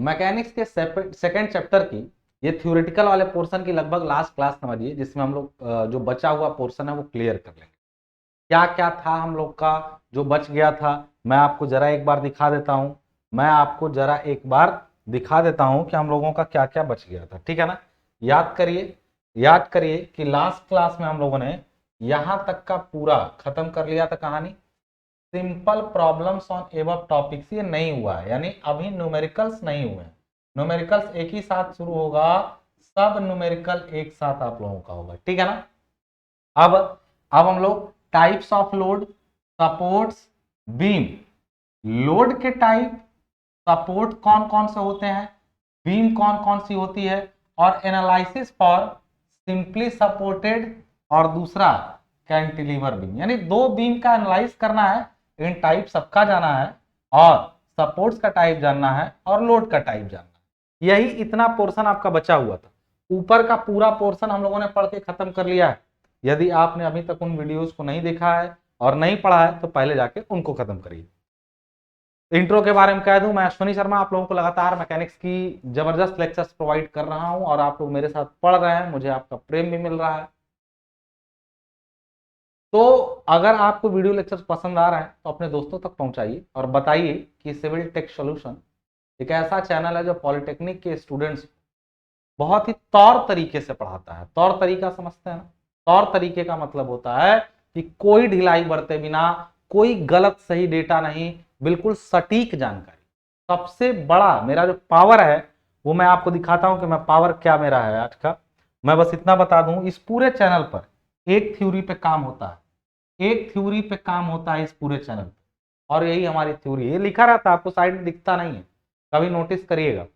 Mechanics के second chapter की ये थ्योरेटिकल वाले पोर्शन की लगभग लास्ट क्लास समझिए, जिसमें हम लोग जो बचा हुआ पोर्शन है वो क्लियर कर लेंगे। क्या क्या था हम लोग का जो बच गया था, मैं आपको जरा एक बार दिखा देता हूं। मैं आपको जरा एक बार दिखा देता हूं कि हम लोगों का क्या क्या बच गया था, ठीक है ना। याद करिए कि लास्ट क्लास में हम लोगों ने यहां तक का पूरा खत्म कर लिया था कहानी। Simple problems on above topics ये नहीं हुआ है, यानी अभी न्यूमेरिकल्स नहीं हुए हैं। न्यूमेरिकल्स एक ही साथ शुरू होगा, सब न्यूमेरिकल एक साथ आप लोगों का होगा, ठीक है ना। अब हम लोग types of load, supports, beam, load के टाइप, सपोर्ट कौन कौन से होते हैं, बीम कौन कौन सी होती है, और एनालिसिस फॉर सिंपली सपोर्टेड और दूसरा कैंटिलीवर बीम, यानी दो बीम का एनालाइज करना है। इन टाइप सबका जाना है, और सपोर्ट्स का टाइप जानना है, और लोड का टाइप जानना है। यही इतना पोर्शन आपका बचा हुआ था। ऊपर का पूरा पोर्शन हम लोगों ने पढ़ के खत्म कर लिया है। यदि आपने अभी तक उन वीडियोस को नहीं देखा है और नहीं पढ़ा है तो पहले जाके उनको खत्म करिए। इंट्रो के बारे में कह दूं, मैं अश्विनी शर्मा आप लोगों को लगातार मैकेनिक्स की जबरदस्त लेक्चर्स प्रोवाइड कर रहा हूं, और आप लोग मेरे साथ पढ़ रहे हैं, मुझे आपका प्रेम भी मिल रहा है। तो अगर आपको वीडियो लेक्चर्स पसंद आ रहे हैं तो अपने दोस्तों तक पहुंचाइए और बताइए कि सिविल टेक सॉल्यूशन एक ऐसा चैनल है जो पॉलिटेक्निक के स्टूडेंट्स बहुत ही तौर तरीके से पढ़ाता है। तौर तरीका समझते हैं ना। तौर तरीके का मतलब होता है कि कोई ढिलाई बरते बिना, कोई गलत सही डेटा नहीं, बिल्कुल सटीक जानकारी। सबसे बड़ा मेरा जो पावर है वो मैं आपको दिखाता हूं कि मैं पावर क्या मेरा है आज का। मैं बस इतना बता दूं, इस पूरे चैनल पर एक थ्योरी पे काम होता है, एक थ्योरी पे काम होता है इस पूरे चैनल पे, और यही हमारी थ्योरी है। ये लिखा रहता है, आपको साइड में दिखता नहीं है, कभी नोटिस करिएगा।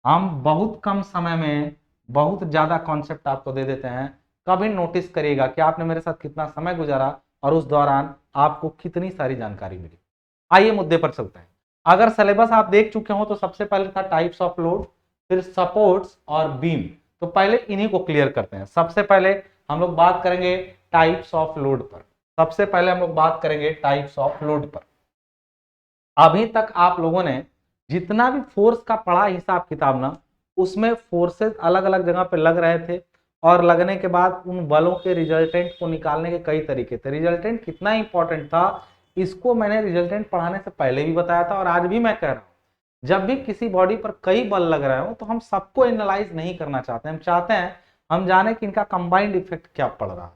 हम बहुत कम समय में बहुत ज्यादा कॉन्सेप्ट आपको दे देते हैं। कभी नोटिस करिएगा कि आपने मेरे साथ कितना समय गुजारा और उस दौरान आपको कितनी सारी जानकारी मिली। आइए मुद्दे पर चलते हैं। अगर सिलेबस आप देख चुके हो तो सबसे पहले था टाइप्स ऑफ लोड, फिर सपोर्ट्स और बीम। तो पहले इन्हीं को क्लियर करते हैं। सबसे पहले हम लोग बात करेंगे टाइप्स ऑफ लोड पर। सबसे पहले हम लोग बात करेंगे टाइप्स ऑफ लोड पर। अभी तक आप लोगों ने जितना भी फोर्स का पढ़ा हिसाब किताब ना, उसमें फोर्सेस अलग अलग जगह पे लग रहे थे, और लगने के बाद उन बलों के रिजल्टेंट को निकालने के कई तरीके थे। रिजल्टेंट कितना इंपॉर्टेंट था इसको मैंने रिजल्टेंट पढ़ाने से पहले भी बताया था, और आज भी मैं कह रहा हूं। जब भी किसी बॉडी पर कई बल लग रहे हो तो हम सबको एनालाइज नहीं करना चाहते। हम चाहते हैं हम जाने कि इनका कंबाइंड इफेक्ट क्या पड़ रहा है,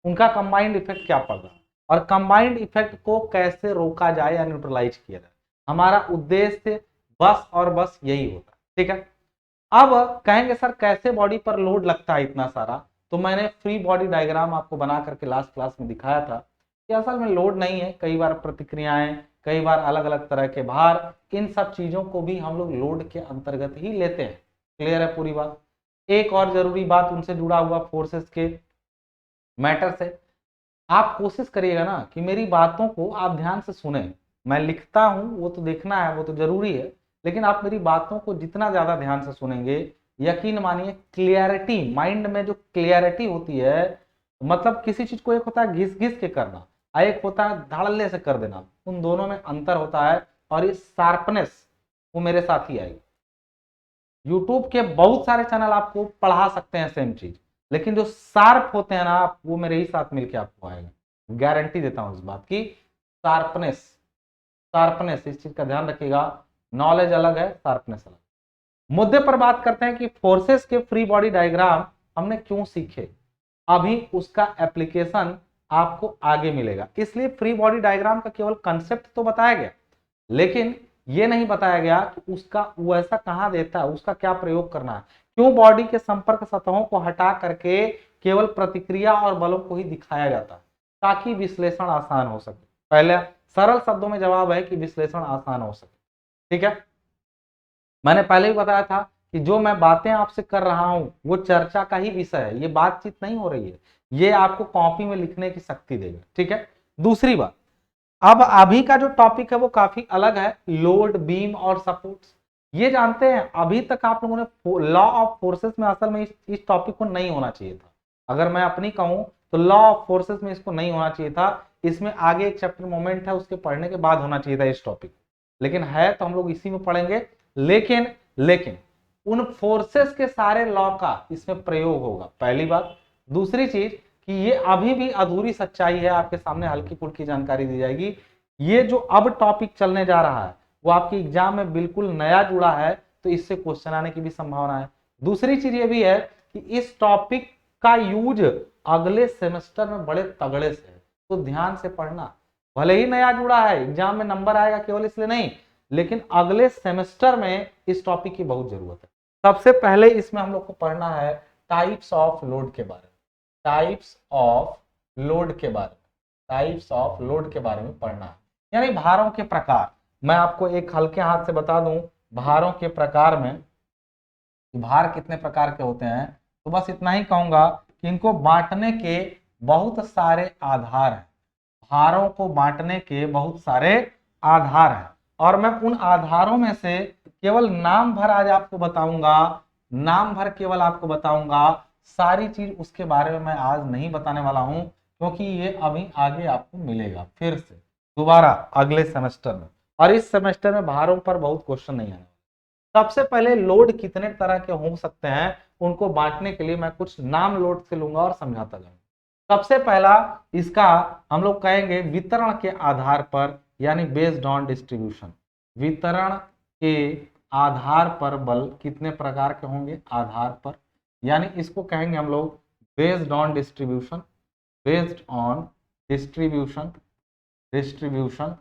उनका कंबाइंड इफेक्ट क्या पड़ रहा है, और कंबाइंड इफेक्ट को कैसे रोका जाए या न्यूट्रलाइज किया जाए। हमारा उद्देश्य बस और बस यही होता है, ठीक है। अब कहेंगे सर कैसे बॉडी पर लोड लगता है इतना सारा, तो मैंने फ्री बॉडी डायग्राम आपको बना करके लास्ट क्लास में दिखाया था कि असल में लोड नहीं है, कई बार प्रतिक्रियाएं, कई बार अलग अलग तरह के भार, इन सब चीजों को भी हम लोग लोड के अंतर्गत ही लेते हैं। क्लियर है पूरी बात। एक और जरूरी बात उनसे जुड़ा हुआ फोर्सेस के मैटर से, आप कोशिश करिएगा ना कि मेरी बातों को आप ध्यान से सुने। मैं लिखता हूं वो तो देखना है, वो तो जरूरी है, लेकिन आप मेरी बातों को जितना ज्यादा ध्यान से सुनेंगे, यकीन मानिए क्लियरिटी, माइंड में जो क्लियरिटी होती है, मतलब किसी चीज को एक होता है घिस घिस के करना, और एक होता है धड़ल्ले से कर देना, उन दोनों में अंतर होता है। और ये शार्पनेस वो मेरे साथ ही आएगी। यूट्यूब के बहुत सारे चैनल आपको पढ़ा सकते हैं सेम चीज, लेकिन जो शार्प होते हैं ना आप, वो मेरे ही साथ मिलके आपको आएगा। गारंटी देता हूं इस बात की। शार्पनेस, शार्पनेस इस चीज का ध्यान रखिएगा। नॉलेज अलग है, शार्पनेस अलग। मुद्दे पर बात करते हैं कि फोर्सेस के फ्री बॉडी डायग्राम हमने क्यों सीखे। अभी उसका एप्लीकेशन आपको आगे मिलेगा, इसलिए फ्री बॉडी डायग्राम का केवल कंसेप्ट तो बताया गया, लेकिन यह नहीं बताया गया कि उसका वो ऐसा कहां देता है, उसका क्या प्रयोग करना है, क्यों बॉडी के संपर्क सतहों को हटा करके केवल प्रतिक्रिया और बलों को ही दिखाया जाता है, ताकि विश्लेषण आसान हो सके। पहले सरल शब्दों में जवाब है कि विश्लेषण आसान हो सके, ठीक है। मैंने पहले भी बताया था कि जो मैं बातें आपसे कर रहा हूं वो चर्चा का ही विषय है, ये बातचीत नहीं हो रही है, ये आपको कॉपी में लिखने की शक्ति देगा, ठीक है। दूसरी बात, अब अभी का जो टॉपिक है वो काफी अलग है, लोड, बीम और सपोर्ट्स। ये जानते हैं अभी तक आप लोगों ने लॉ ऑफ फोर्सेस में असल में इस टॉपिक को नहीं होना चाहिए था। अगर मैं अपनी कहूं तो लॉ ऑफ फोर्सेस में इसको नहीं होना चाहिए था। इसमें आगे एक चैप्टर मोमेंट है, उसके पढ़ने के बाद होना चाहिए था इस टॉपिक, लेकिन है तो हम लोग इसी में पढ़ेंगे। लेकिन लेकिन उन फोर्सेस के सारे लॉ का इसमें प्रयोग होगा, पहली बात। दूसरी चीज कि ये अभी भी अधूरी सच्चाई है, आपके सामने हल्की फुल्की जानकारी दी जाएगी। ये जो अब टॉपिक चलने जा रहा है वो आपकी एग्जाम में बिल्कुल नया जुड़ा है, तो इससे क्वेश्चन आने की भी संभावना है। दूसरी चीज ये भी है कि इस टॉपिक का यूज अगले सेमेस्टर में बड़े तगड़े से है, तो ध्यान से पढ़ना। भले ही नया जुड़ा है, एग्जाम में नंबर आएगा केवल इसलिए नहीं, लेकिन अगले सेमेस्टर में इस टॉपिक की बहुत जरूरत है। सबसे पहले इसमें हम लोग को पढ़ना है टाइप्स ऑफ लोड के बारे में, टाइप्स ऑफ लोड के बारे में, टाइप्स ऑफ लोड के बारे में पढ़ना है, यानी भारों के प्रकार। मैं आपको एक हल्के हाथ से बता दूं भारों के प्रकार में, भार कितने प्रकार के होते हैं, तो बस इतना ही कहूंगा कि इनको बांटने के बहुत सारे आधार हैं। भारों को बांटने के बहुत सारे आधार हैं, और मैं उन आधारों में से केवल नाम भर आज आपको बताऊंगा, नाम भर केवल आपको बताऊंगा। सारी चीज उसके बारे में मैं आज नहीं बताने वाला हूं, क्योंकि ये अभी आगे आपको मिलेगा फिर से दोबारा अगले सेमेस्टर में, और इस सेमेस्टर में भारों पर बहुत क्वेश्चन नहीं आए। सबसे पहले लोड कितने तरह के हो सकते हैं उनको बांटने के लिए मैं कुछ नाम लोड से लूंगा और समझाता जाऊंगा। सबसे पहला इसका हम लोग कहेंगे वितरण के आधार पर, यानी बेस्ड ऑन डिस्ट्रीब्यूशन। वितरण के आधार पर बल कितने प्रकार के होंगे, आधार पर, यानी इसको कहेंगे हम लोग based on distribution, based on distribution, distribution.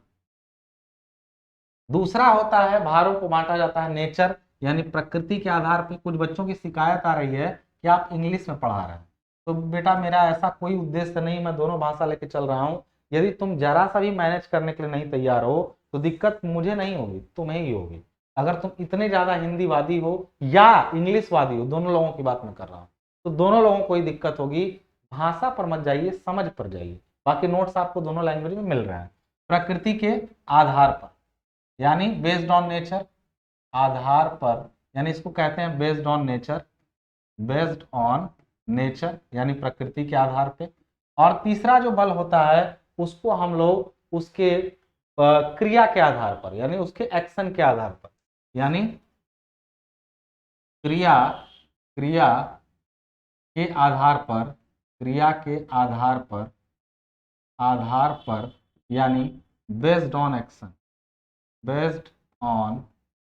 दूसरा होता है भारों को बांटा जाता है नेचर, यानी प्रकृति के आधार पर। कुछ बच्चों की शिकायत आ रही है कि आप इंग्लिश में पढ़ा रहे हैं, तो बेटा मेरा ऐसा कोई उद्देश्य नहीं, मैं दोनों भाषा लेके चल रहा हूँ। यदि तुम जरा सा भी मैनेज करने के लिए नहीं तैयार हो तो दिक्कत मुझे नहीं होगी, तुम्हें ही होगी। अगर तुम इतने ज्यादा हिंदीवादी हो या इंग्लिशवादी हो, दोनों लोगों की बात मैं कर रहा हूँ, तो दोनों लोगों को ही दिक्कत होगी। भाषा पर मत जाइए, समझ पर जाइए। बाकी नोट्स आपको दोनों लैंग्वेज में मिल रहे हैं। प्रकृति के आधार पर, यानी बेस्ड ऑन नेचर, आधार पर, यानी इसको कहते हैं based on nature, based on nature यानी प्रकृति के आधार पे। और तीसरा जो बल होता है उसको हम लोग उसके क्रिया के आधार पर, यानी उसके एक्शन के आधार पर, यानी क्रिया क्रिया के आधार पर, क्रिया के आधार पर, यानी based on action, based on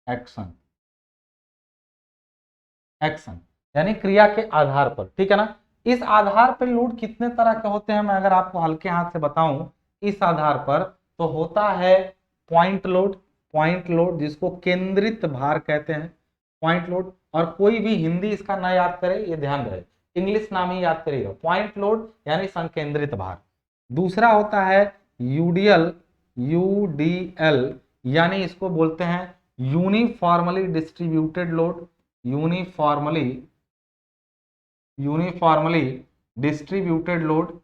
action, action यानी क्रिया के आधार पर, ठीक है ना। इस आधार पर लोड कितने तरह के होते हैं मैं अगर आपको हल्के हाथ से बताऊं इस आधार पर, तो होता है पॉइंट लोड, पॉइंट लोड जिसको केंद्रित भार कहते हैं, पॉइंट लोड। और कोई भी हिंदी इसका ना याद करे, ये ध्यान रहे, इंग्लिश नाम ही याद करेगा, पॉइंट लोड यानी संकेंद्रित भार। दूसरा होता है यूडीएल, यूडीएल यानी इसको बोलते हैं uniformly distributed load, uniformly distributed load.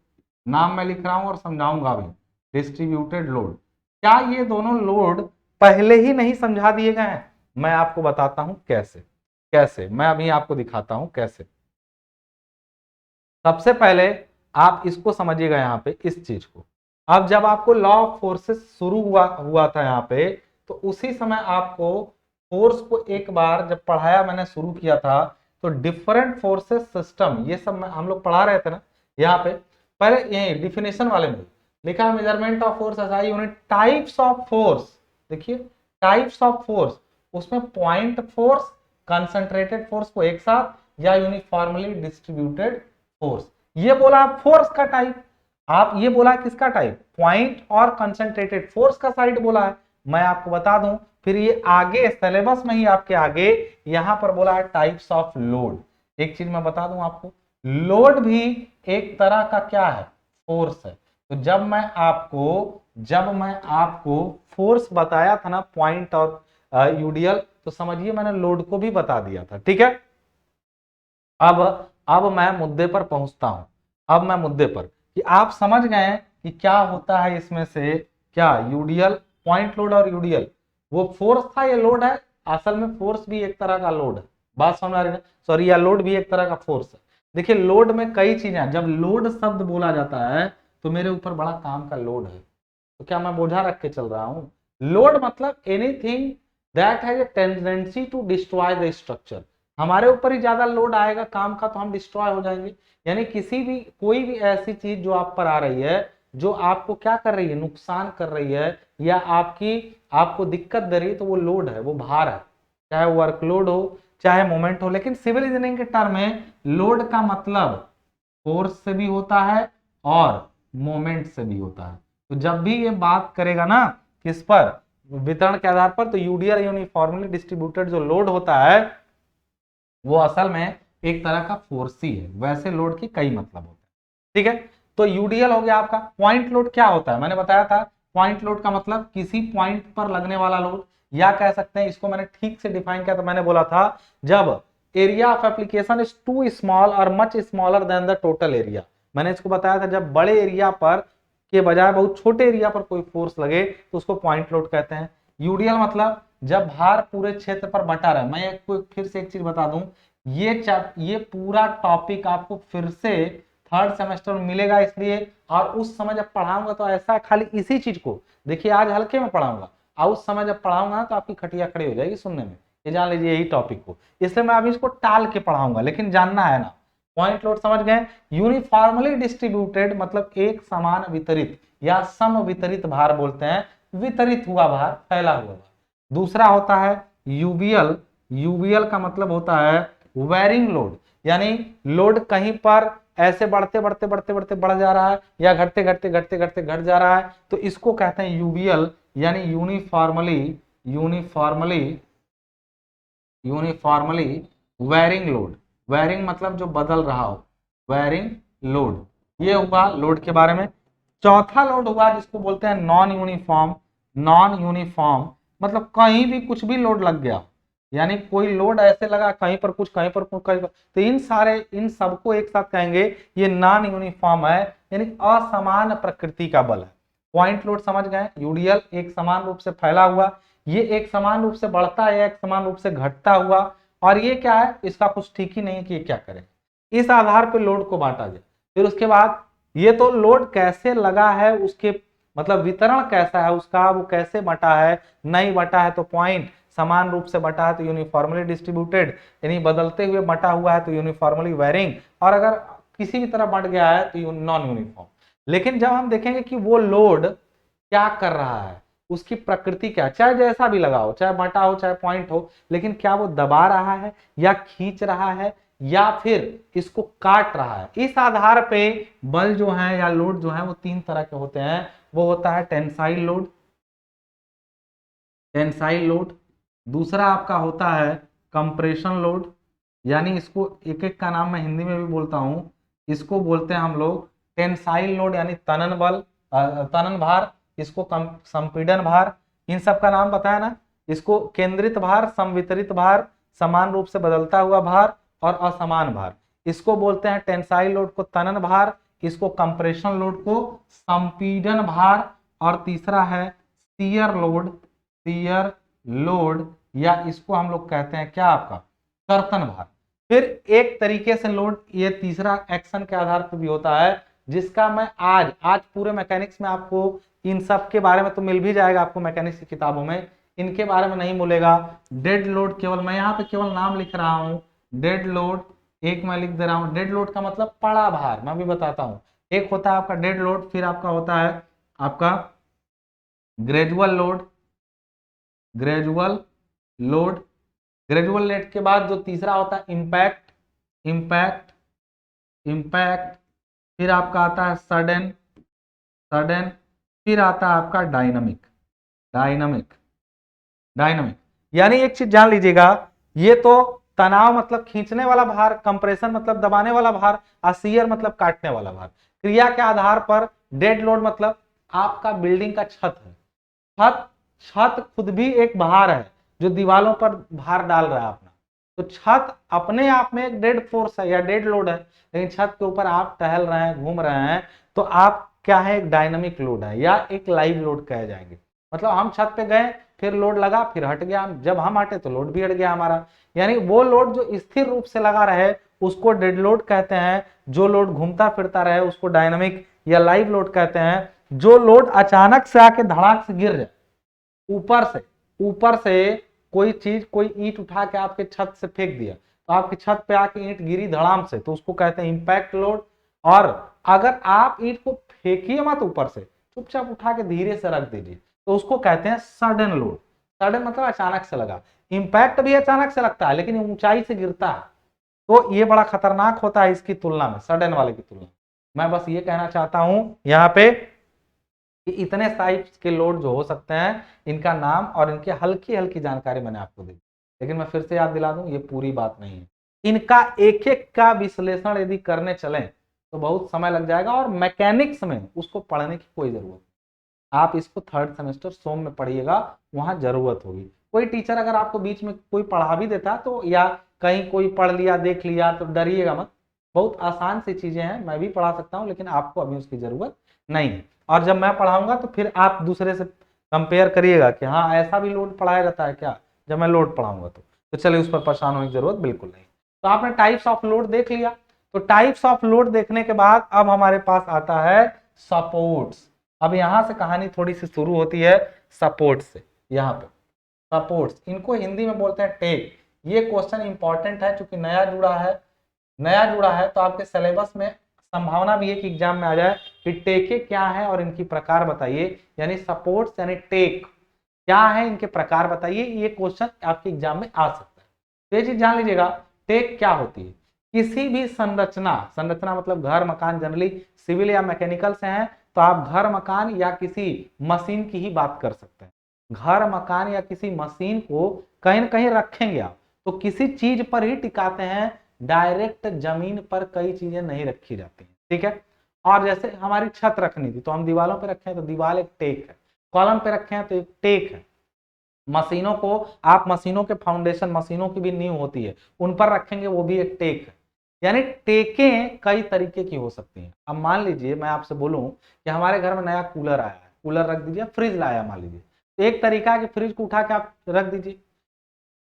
नाम मैं लिख रहा हूं और समझाऊंगा भी, डिस्ट्रीब्यूटेड लोड। क्या ये दोनों लोड पहले ही नहीं समझा दिए गए हैं? मैं आपको बताता हूं कैसे, कैसे मैं अभी आपको दिखाता हूं कैसे। सबसे पहले आप इसको समझिएगा यहाँ पे, इस चीज को। अब जब आपको लॉ ऑफ फोर्सेस शुरू हुआ था यहाँ पे, तो उसी समय आपको फोर्स को एक बार जब पढ़ाया मैंने, शुरू किया था, तो डिफरेंट फोर्सेस सिस्टम ये सब हम लोग पढ़ा रहे थे ना। यहाँ पे पहले ये डिफिनेशन वाले में लिखा measurement of force SI unit, types of force, देखिए टाइप्स ऑफ फोर्स, उसमें पॉइंट फोर्स, कंसंट्रेटेड फोर्स को एक साथ, या यूनिफॉर्मली डिस्ट्रीब्यूटेड फोर्स। ये बोला फोर्स का टाइप, आप ये बोला किसका टाइप, पॉइंट और कंसंट्रेटेड फोर्स का साइड बोला है। मैं आपको बता दूं, फिर ये आगे सिलेबस में ही आपके आगे यहां पर बोला है टाइप्स ऑफ लोड। एक चीज मैं बता दूं आपको, लोड भी एक तरह का क्या है, फोर्स है। तो जब मैं आपको फोर्स बताया था ना, पॉइंट और यूडीएल, तो समझिए मैंने लोड को भी बता दिया था, ठीक है। अब मैं मुद्दे पर पहुंचता हूं, अब मैं मुद्दे पर, कि आप समझ गए कि क्या होता है इसमें से, क्या यूडीएल, पॉइंट लोड और यूडीएल वो फोर्स था, ये लोड है। असल में फोर्स भी एक तरह का लोड है, बात समझ आ रही है, सॉरी, या लोड भी एक तरह का फोर्स है। देखिए लोड में कई चीजें हैं, जब लोड शब्द बोला जाता है तो मेरे ऊपर बड़ा काम का लोड है, तो क्या मैं बोझा रख के चल रहा हूं? लोड मतलब anything that has a tendency to destroy the structure. हमारे ऊपर ही ज्यादा लोड आएगा काम का तो हम डिस्ट्रॉय हो जाएंगे। यानी किसी भी कोई भी ऐसी चीज जो आप पर आ रही है, जो आपको क्या कर रही है, नुकसान कर रही है या आपको दिक्कत दे रही है, तो वो लोड है, वो भार है, चाहे वर्कलोड हो चाहे मोमेंट हो। लेकिन सिविल इंजीनियरिंग के टर्म में लोड का मतलब फोर्स से भी होता है और मोमेंट से भी होता है। तो जब भी ये बात करेगा ना किस पर, वितरण के आधार पर, तो यूडीएल यूनिफॉर्मली डिस्ट्रीब्यूटेड जो लोड होता है वो असल में एक तरह का फोर्स ही है। वैसे लोड के कई मतलब होते हैं, ठीक है। तो यूडीएल हो गया आपका। पॉइंट लोड क्या होता है, मैंने बताया था पॉइंट लोड का मतलब किसी पॉइंट पर लगने वाला लोड, या कह सकते हैं, इसको मैंने ठीक से डिफाइन किया तो मैंने बोला था जब area of application is too small और much smaller than the total area. मैंने इसको बताया था जब बड़े एरिया पर के बजाय बहुत छोटे एरिया पर कोई फोर्स लगे तो उसको पॉइंट लोड कहते हैं। यूडीएल मतलब जब भार पूरे क्षेत्र पर बटा रहे। मैं आपको फिर से एक चीज बता दूं, ये पूरा टॉपिक आपको फिर से थर्ड सेमेस्टर में मिलेगा, इसलिए और उस समय जब पढ़ाऊंगा तो ऐसा खाली इसी चीज को देखिए, आज हल्के में पढ़ाऊंगा और उस समय जब पढ़ाऊंगा तो आपकी खटिया खड़ी हो जाएगी सुनने में, ये जान लीजिए यही टॉपिक को। इसलिए मैं अभी इसको टाल के पढ़ाऊंगा, लेकिन जानना है ना। पॉइंट लोड समझ गए। यूनिफॉर्मली डिस्ट्रीब्यूटेड मतलब एक समान वितरित या सम वितरित भार बोलते हैं, वितरित हुआ भार, फैला हुआ भार। दूसरा होता है यूबीएल। यूबीएल का मतलब होता है वेरिंग लोड, यानी लोड कहीं पर ऐसे बढ़ते बढ़ते बढ़ते बढ़ते बढ़ जा रहा है या घटते घटते घटते घटते घट जा रहा है, तो इसको कहते हैं यूबीएल, यानी यूनिफॉर्मली वेरिंग लोड। वेरिंग मतलब जो बदल रहा हो, वेरिंग लोड। ये हुआ लोड के बारे में। चौथा लोड हुआ जिसको बोलते हैं नॉन यूनिफॉर्म। नॉन यूनिफॉर्म मतलब कहीं भी कुछ भी लोड लग गया, यानी कोई लोड ऐसे लगा कहीं पर कुछ कहीं पर कुछ कहीं पर, तो इन सबको एक साथ कहेंगे ये नॉन यूनिफॉर्म है, यानी असमान प्रकृति का बल है। पॉइंट लोड समझ गए। यूडीएल एक समान रूप से फैला हुआ, ये एक समान रूप से बढ़ता है, एक समान रूप से घटता हुआ, और ये क्या है, इसका कुछ ठीक ही नहीं है कि ये क्या करे। इस आधार पर लोड को बांटा जाए। फिर उसके बाद ये तो लोड कैसे लगा है, उसके मतलब वितरण कैसा है उसका, वो कैसे बटा है, नहीं बटा है तो पॉइंट, समान रूप से बटा है तो यूनिफॉर्मली डिस्ट्रीब्यूटेड, यानी बदलते हुए बटा हुआ है तो यूनिफॉर्मली वेरिंग, और अगर किसी भी तरह बट गया है तो नॉन यूनिफॉर्म। लेकिन जब हम देखेंगे कि वो लोड क्या कर रहा है, उसकी प्रकृति क्या, चाहे जैसा भी लगा हो, चाहे बटा हो चाहे पॉइंट हो, लेकिन क्या वो दबा रहा है या खींच रहा है या फिर इसको काट रहा है, इस आधार पे बल जो है या लोड जो है वो तीन तरह के होते हैं। वो होता है टेंसाइल लोड, टेंसाइल लोड। दूसरा आपका होता है कंप्रेशन लोड, यानी इसको एक एक का नाम मैं हिंदी में भी बोलता हूं, इसको बोलते हैं हम लोग टेंसाइल लोड, यानी तनन बल, तनन भार, इसको संपीड़न भार, इन सब का नाम बताया ना। इसको केंद्रित भार, समवितरित भार, समान रूप से बदलता हुआ भार और असमान भार, इसको बोलते हैं टेंसाइल लोड को तनन भार, इसको कंप्रेशन लोड को संपीड़न भार, और तीसरा है शियर लोड, शियर लोड, या इसको हम लोग कहते हैं क्या आपका कर्तन भार। फिर एक तरीके से लोड ये तीसरा एक्शन के आधार पर भी होता है, जिसका मैं आज पूरे मैकेनिक्स में आपको इन सब के बारे में तो मिल भी जाएगा आपको मैकेनिक्स की किताबों में, इनके बारे में नहीं मिलेगा। डेड लोड केवल मैं यहाँ पे केवल नाम लिख रहा हूँ, डेड लोड एक मैं लिख दे रहा हूँ। डेड लोड का मतलब पड़ा भार, मैं भी बताता हूँ। एक होता है आपका डेड लोड, फिर आपका होता है आपका gradual load, gradual load, gradual load के बाद जो तीसरा होता है इम्पैक्ट, इम्पैक्ट, इम्पैक्ट, फिर आपका आता है सडन, सडन, फिर आता है आपका डायनामिक, डायनामिक, डायनामिक। यानी एक चीज जान लीजिएगा, ये तो तनाव मतलब खींचने वाला भार, कंप्रेशन मतलब दबाने वाला भार, और शियर मतलब काटने वाला भार। क्रिया के आधार पर डेड लोड मतलब आपका बिल्डिंग का छत है, छत छत खुद भी एक भार है जो दीवारों पर भार डाल रहा है अपना, तो छत अपने आप में एक डेड फोर्स है या डेड लोड है। लेकिन छत के ऊपर आप टहल रहे हैं, घूम रहे हैं, तो आप क्या है, एक डायनामिक लोड है या एक लाइव लोड कहे जाएंगे। मतलब हम छत पे गए, फिर लोड लगा, फिर हट गया, जब हम हटे तो लोड भी हट गया हमारा, यानी वो लोड जो स्थिर रूप से लगा रहे उसको डेड लोड कहते हैं, जो लोड घूमता फिरता रहे उसको डायनामिक या लाइव लोड कहते हैं, जो लोड अचानक से आके धड़ाक से गिर जाए, ऊपर से कोई चीज, कोई ईंट उठा के आपके छत से फेंक दिया तो आपकी छत पे आके ईंट गिरी धड़ाम से, तो उसको कहते हैं इंपैक्ट लोड। और अगर आप ईंट को फेंकिए मत ऊपर से, चुपचाप उठा के धीरे से रख दीजिए, तो उसको कहते हैं सडन लोड। सडन मतलब अचानक से लगा। इंपैक्ट भी अचानक से लगता है लेकिन ऊंचाई से गिरता है, तो ये बड़ा खतरनाक होता है इसकी तुलना में, सडन वाले की तुलना में। मैं बस ये कहना चाहता हूं यहाँ पे कि इतने टाइप्स के लोड जो हो सकते हैं, इनका नाम और इनकी हल्की हल्की जानकारी मैंने आपको दी, लेकिन मैं फिर से याद दिला दूं ये पूरी बात नहीं है। इनका एक एक का विश्लेषण यदि करने चलें तो बहुत समय लग जाएगा, और मैकेनिक्स में उसको पढ़ने की कोई जरूरत नहीं। आप इसको थर्ड सेमेस्टर सोम में पढ़िएगा, वहां जरूरत होगी। कोई टीचर अगर आपको बीच में कोई पढ़ा भी देता तो, या कहीं कोई पढ़ लिया देख लिया तो डरिएगा मत, बहुत आसान सी चीजें हैं, मैं भी पढ़ा सकता हूं, लेकिन आपको अभी उसकी जरूरत नहीं है। और जब मैं पढ़ाऊंगा तो फिर आप दूसरे से कंपेयर करिएगा कि हाँ ऐसा भी लोड पढ़ाया जाता है क्या, जब मैं लोड पढ़ाऊंगा तो चलिए उस पर परेशान होने की जरूरत बिल्कुल नहीं। तो आपने टाइप्स ऑफ लोड देख लिया। तो टाइप्स ऑफ लोड देखने के बाद अब हमारे पास आता है सपोर्ट्स। अब यहां से कहानी थोड़ी सी शुरू होती है सपोर्ट से। यहाँ पे सपोर्ट्स, इनको हिंदी में बोलते हैं टेक। ये क्वेश्चन इंपॉर्टेंट है क्योंकि नया जुड़ा है, तो आपके सिलेबस में संभावना भी है कि एग्जाम में आ जाए कि टेके क्या है और इनकी प्रकार बताइए, यानी सपोर्ट्स यानी टेक क्या है, इनके प्रकार बताइए। ये क्वेश्चन आपके एग्जाम में आ सकता है, तो ये चीज जान लीजिएगा। टेक क्या होती है? किसी भी संरचना मतलब घर मकान, जनरली सिविल या मैकेनिकल से हैं तो आप घर मकान या किसी मशीन की ही बात कर सकते हैं। घर मकान या किसी मशीन को कहीं ना कहीं रखेंगे आप, तो किसी चीज पर ही टिकाते हैं, डायरेक्ट जमीन पर कई चीजें नहीं रखी जाती हैं, ठीक है। और जैसे हमारी छत रखनी थी तो हम दीवारों पे रखे हैं, तो दीवार एक टेक है। कॉलम पे रखे हैं तो एक टेक है। मशीनों को आप, मशीनों के फाउंडेशन, मशीनों की भी नींव होती है, उन पर रखेंगे, वो भी एक टेक है। यानी टेकें कई तरीके की हो सकती हैं। अब मान लीजिए मैं आपसे बोलूं कि हमारे घर में नया कूलर आया है, कूलर रख दीजिए, फ्रिज लाया मान लीजिए, तो एक तरीका है कि फ्रिज को उठा के आप रख दीजिए।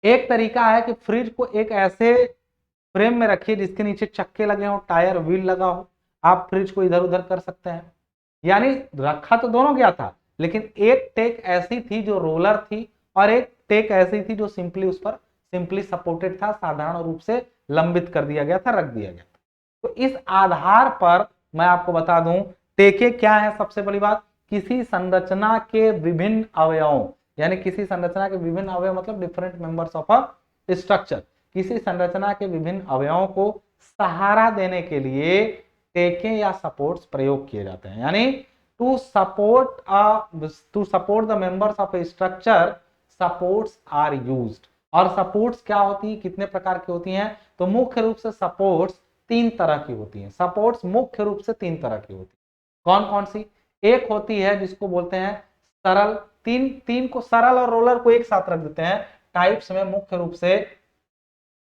एक तरीका है कि फ्रिज को एक ऐसे फ्रेम में रखिए जिसके नीचे चक्के लगे हो, टायर व्हील लगा हो, आप फ्रिज को इधर उधर कर सकते हैं। यानी रखा तो दोनों गया था, लेकिन एक टेक ऐसी थी जो रोलर थी और एक टेक ऐसी थी जो सिंपली उस पर सिंपली सपोर्टेड था, साधारण रूप से लंबित कर दिया गया था, रख दिया गया था। तो इस आधार पर मैं आपको बता दूं टेके क्या है। सबसे बड़ी बात, किसी संरचना के विभिन्न अवयवों, यानी किसी संरचना के विभिन्न अवयव मतलब different members of a structure, किसी संरचना के विभिन्न अवयवों को सहारा देने के लिए टेके या सपोर्ट्स प्रयोग किए जाते हैं। यानी to support the members of a structure supports are used. और सपोर्ट्स क्या होती है, कितने प्रकार की होती हैं? तो मुख्य रूप से सपोर्ट्स तीन तरह की होती हैं। सपोर्ट्स मुख्य रूप से तीन तरह की होती है। कौन कौन सी? एक होती है जिसको बोलते हैं सरल, तीन को, सरल और रोलर को एक साथ रख देते हैं। टाइप्स में मुख्य रूप से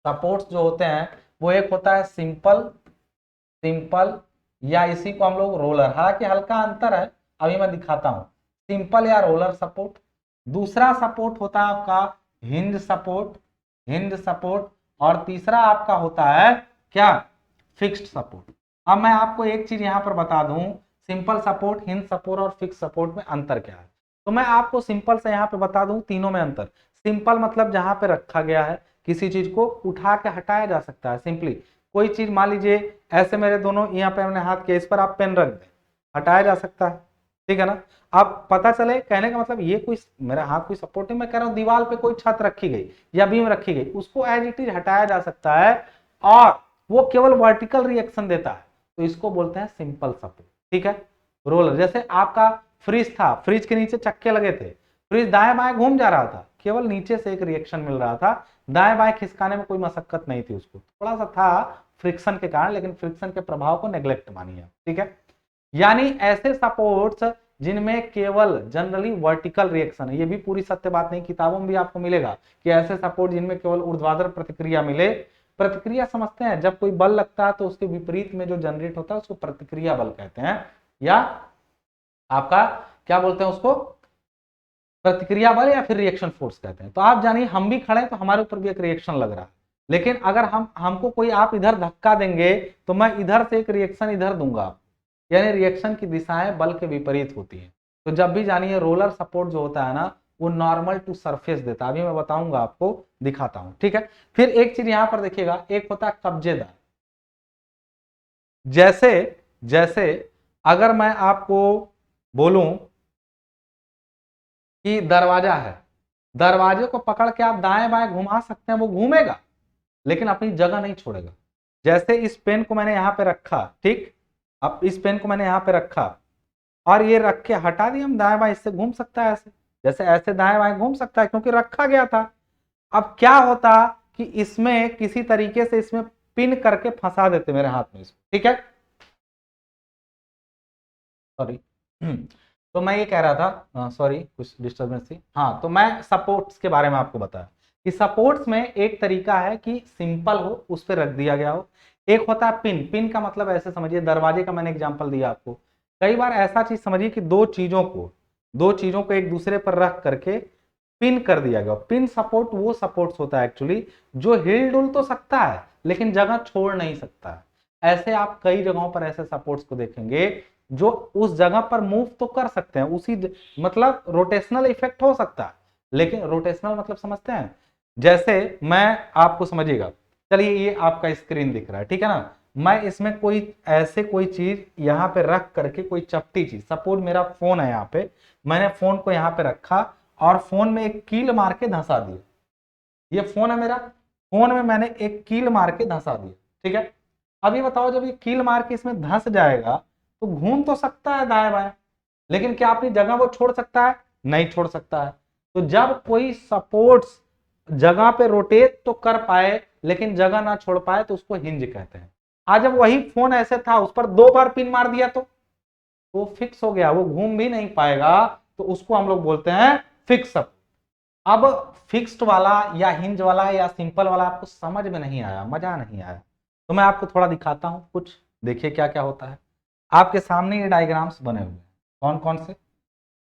सपोर्ट्स जो होते हैं वो एक होता है सिंपल या इसी को हम लोग रोलर, हालांकि हल्का अंतर है, अभी मैं दिखाता हूं। सिंपल या रोलर सपोर्ट। दूसरा सपोर्ट होता है आपका हिंज सपोर्ट। और तीसरा आपका होता है क्या? Fixed support. अब मैं आपको एक चीज यहां पर बता दूं, सिंपल सपोर्ट, हिंज सपोर्ट और फिक्स्ड सपोर्ट में अंतर क्या है। तो मैं आपको सिंपल से यहां पे बता दूं तीनों में अंतर। सिंपल मतलब जहां पे रखा गया है, किसी चीज को उठा के हटाया जा सकता है। सिंपली कोई चीज मान लीजिए ऐसे मेरे दोनों यहाँ पे हमने हाथ किया, इस पर आप पेन रख दें, हटाया जा सकता है, ठीक है ना। अब पता चले, कहने का मतलब ये कोई मेरा हाथ कोई सपोर्ट नहीं, मैं कह रहा हूँ दीवार पे कोई छत रखी गई या बीम रखी गई, उसको एज इट इज हटाया जा सकता है और वो केवल वर्टिकल रिएक्शन देता है, तो इसको बोलते हैं सिंपल सपोर्ट, ठीक है। रोलर, जैसे आपका फ्रिज था, फ्रिज के नीचे चक्के लगे थे, फ्रिज दाएं बाएं घूम जा रहा था, केवल नीचे से एक रिएक्शन मिल रहा था, दाएं बाएं खिसकाने में कोई मशक्कत नहीं थी, उसको थोड़ा सा था फ्रिक्शन के कारण, लेकिन फ्रिक्शन के प्रभाव को नेग्लेक्ट मानिए, ठीक है। यानी ऐसे सपोर्ट्स जिनमें केवल जनरली वर्टिकल रिएक्शन है, ये भी पूरी सत्य बात नहीं, किताबों में भी आपको मिलेगा कि ऐसे सपोर्ट जिनमें केवल ऊर्ध्वाधर प्रतिक्रिया मिले। प्रतिक्रिया समझते हैं, जब कोई बल लगता है तो उसके विपरीत में जो जनरेट होता है उसको प्रतिक्रिया बल कहते हैं, या आपका क्या बोलते हैं उसको, प्रतिक्रिया बल या फिर रिएक्शन फोर्स कहते हैं। तो आप जानिए हम भी खड़े हैं तो हमारे ऊपर भी एक रिएक्शन लग रहा है, लेकिन अगर हमको कोई आप इधर धक्का देंगे तो मैं इधर से एक रिएक्शन इधर दूंगा, यानी रिएक्शन की दिशाएं बल के विपरीत होती है। तो जब भी जानिए रोलर सपोर्ट जो होता है ना, वो नॉर्मल टू सरफेस देता है। अभी मैं बताऊंगा आपको, दिखाता हूं, ठीक है। फिर एक चीज यहां पर देखिएगा, एक होता है कब्जेदार। जैसे जैसे अगर मैं आपको बोलूं कि दरवाजा है, दरवाजे को पकड़ के आप दाएं बाएं घुमा सकते हैं, वो घूमेगा लेकिन अपनी जगह नहीं छोड़ेगा। जैसे इस पेन को मैंने यहां पे रखा, ठीक, अब इस पेन को मैंने यहां पे रखा और ये रख के हटा दिया, हम दाएं बाएं इससे घूम सकता है, ऐसे जैसे ऐसे दाएं बाएं घूम सकता है क्योंकि रखा गया था। अब क्या होता कि इसमें किसी तरीके से इसमें पिन करके फंसा देते मेरे हाथ में इसको, ठीक है, सॉरी। तो मैं ये कह रहा था, सॉरी कुछ डिस्टर्बेंस थी। हाँ, तो मैं सपोर्ट्स के बारे में आपको बताया कि सपोर्ट्स में एक तरीका है कि सिंपल हो, उस पर रख दिया गया हो। एक होता है पिन। पिन का मतलब ऐसे समझिए, दरवाजे का मैंने एग्जांपल दिया आपको। कई बार ऐसा चीज समझिए कि दो चीजों को एक दूसरे पर रख करके पिन कर दिया गया। पिन सपोर्ट वो सपोर्ट्स होता है एक्चुअली जो हिल डुल तो सकता है लेकिन जगह छोड़ नहीं सकता है। ऐसे आप कई जगहों पर ऐसे सपोर्ट्स को देखेंगे जो उस जगह पर मूव तो कर सकते हैं, मतलब रोटेशनल इफेक्ट हो सकता है, लेकिन रोटेशनल मतलब समझते हैं, जैसे मैं आपको समझिएगा, चलिए ये आपका स्क्रीन दिख रहा है, ठीक है ना, मैं इसमें कोई चीज यहां पे रख करके, कोई चपटी चीज, सपोज मेरा फोन है यहाँ पे, मैंने फोन को यहां पे रखा और फोन में एक कील मार के धंसा दिया। ये फोन है मेरा, फोन में मैंने एक कील मार के धंसा दिया, ठीक है। अब ये बताओ, जब ये कील मार के इसमें धंस जाएगा तो घूम तो सकता है दाएं बाएं, लेकिन क्या अपनी जगह वो छोड़ सकता है? नहीं छोड़ सकता है। तो जब कोई सपोर्ट्स जगह पे रोटेट तो कर पाए लेकिन जगह ना छोड़ पाए तो उसको हिंज कहते हैं। आज जब वही फोन ऐसे था, उस पर 2 बार पिन मार दिया तो वो फिक्स हो गया, वो घूम भी नहीं पाएगा, तो उसको हम लोग बोलते हैं फिक्स अप। अब फिक्स्ड वाला या हिंज वाला या सिंपल वाला आपको समझ में नहीं आया, मजा नहीं आया, तो मैं आपको थोड़ा दिखाता हूं कुछ, देखिए क्या क्या होता है। आपके सामने ये डायग्राम्स बने हुए हैं, कौन कौन से,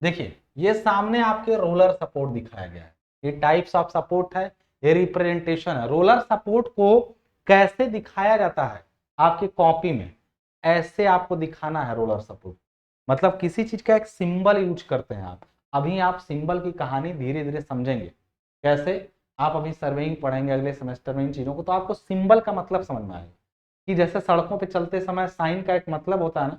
देखिए ये सामने आपके रोलर सपोर्ट दिखाया गया है, ये टाइप्स ऑफ सपोर्ट है, ये रिप्रेजेंटेशन है। रोलर सपोर्ट को कैसे दिखाया जाता है आपकी कॉपी में, ऐसे आपको दिखाना है रोलर सपोर्ट, मतलब किसी चीज का एक सिंबल यूज करते हैं आप। अभी आप सिंबल की कहानी धीरे धीरे समझेंगे कैसे, आप अभी सर्वेइंग पढ़ेंगे अगले सेमेस्टर में इन चीजों को, तो आपको सिंबल का मतलब समझ में आएगा कि जैसे सड़कों पे चलते समय साइन का एक मतलब होता है ना,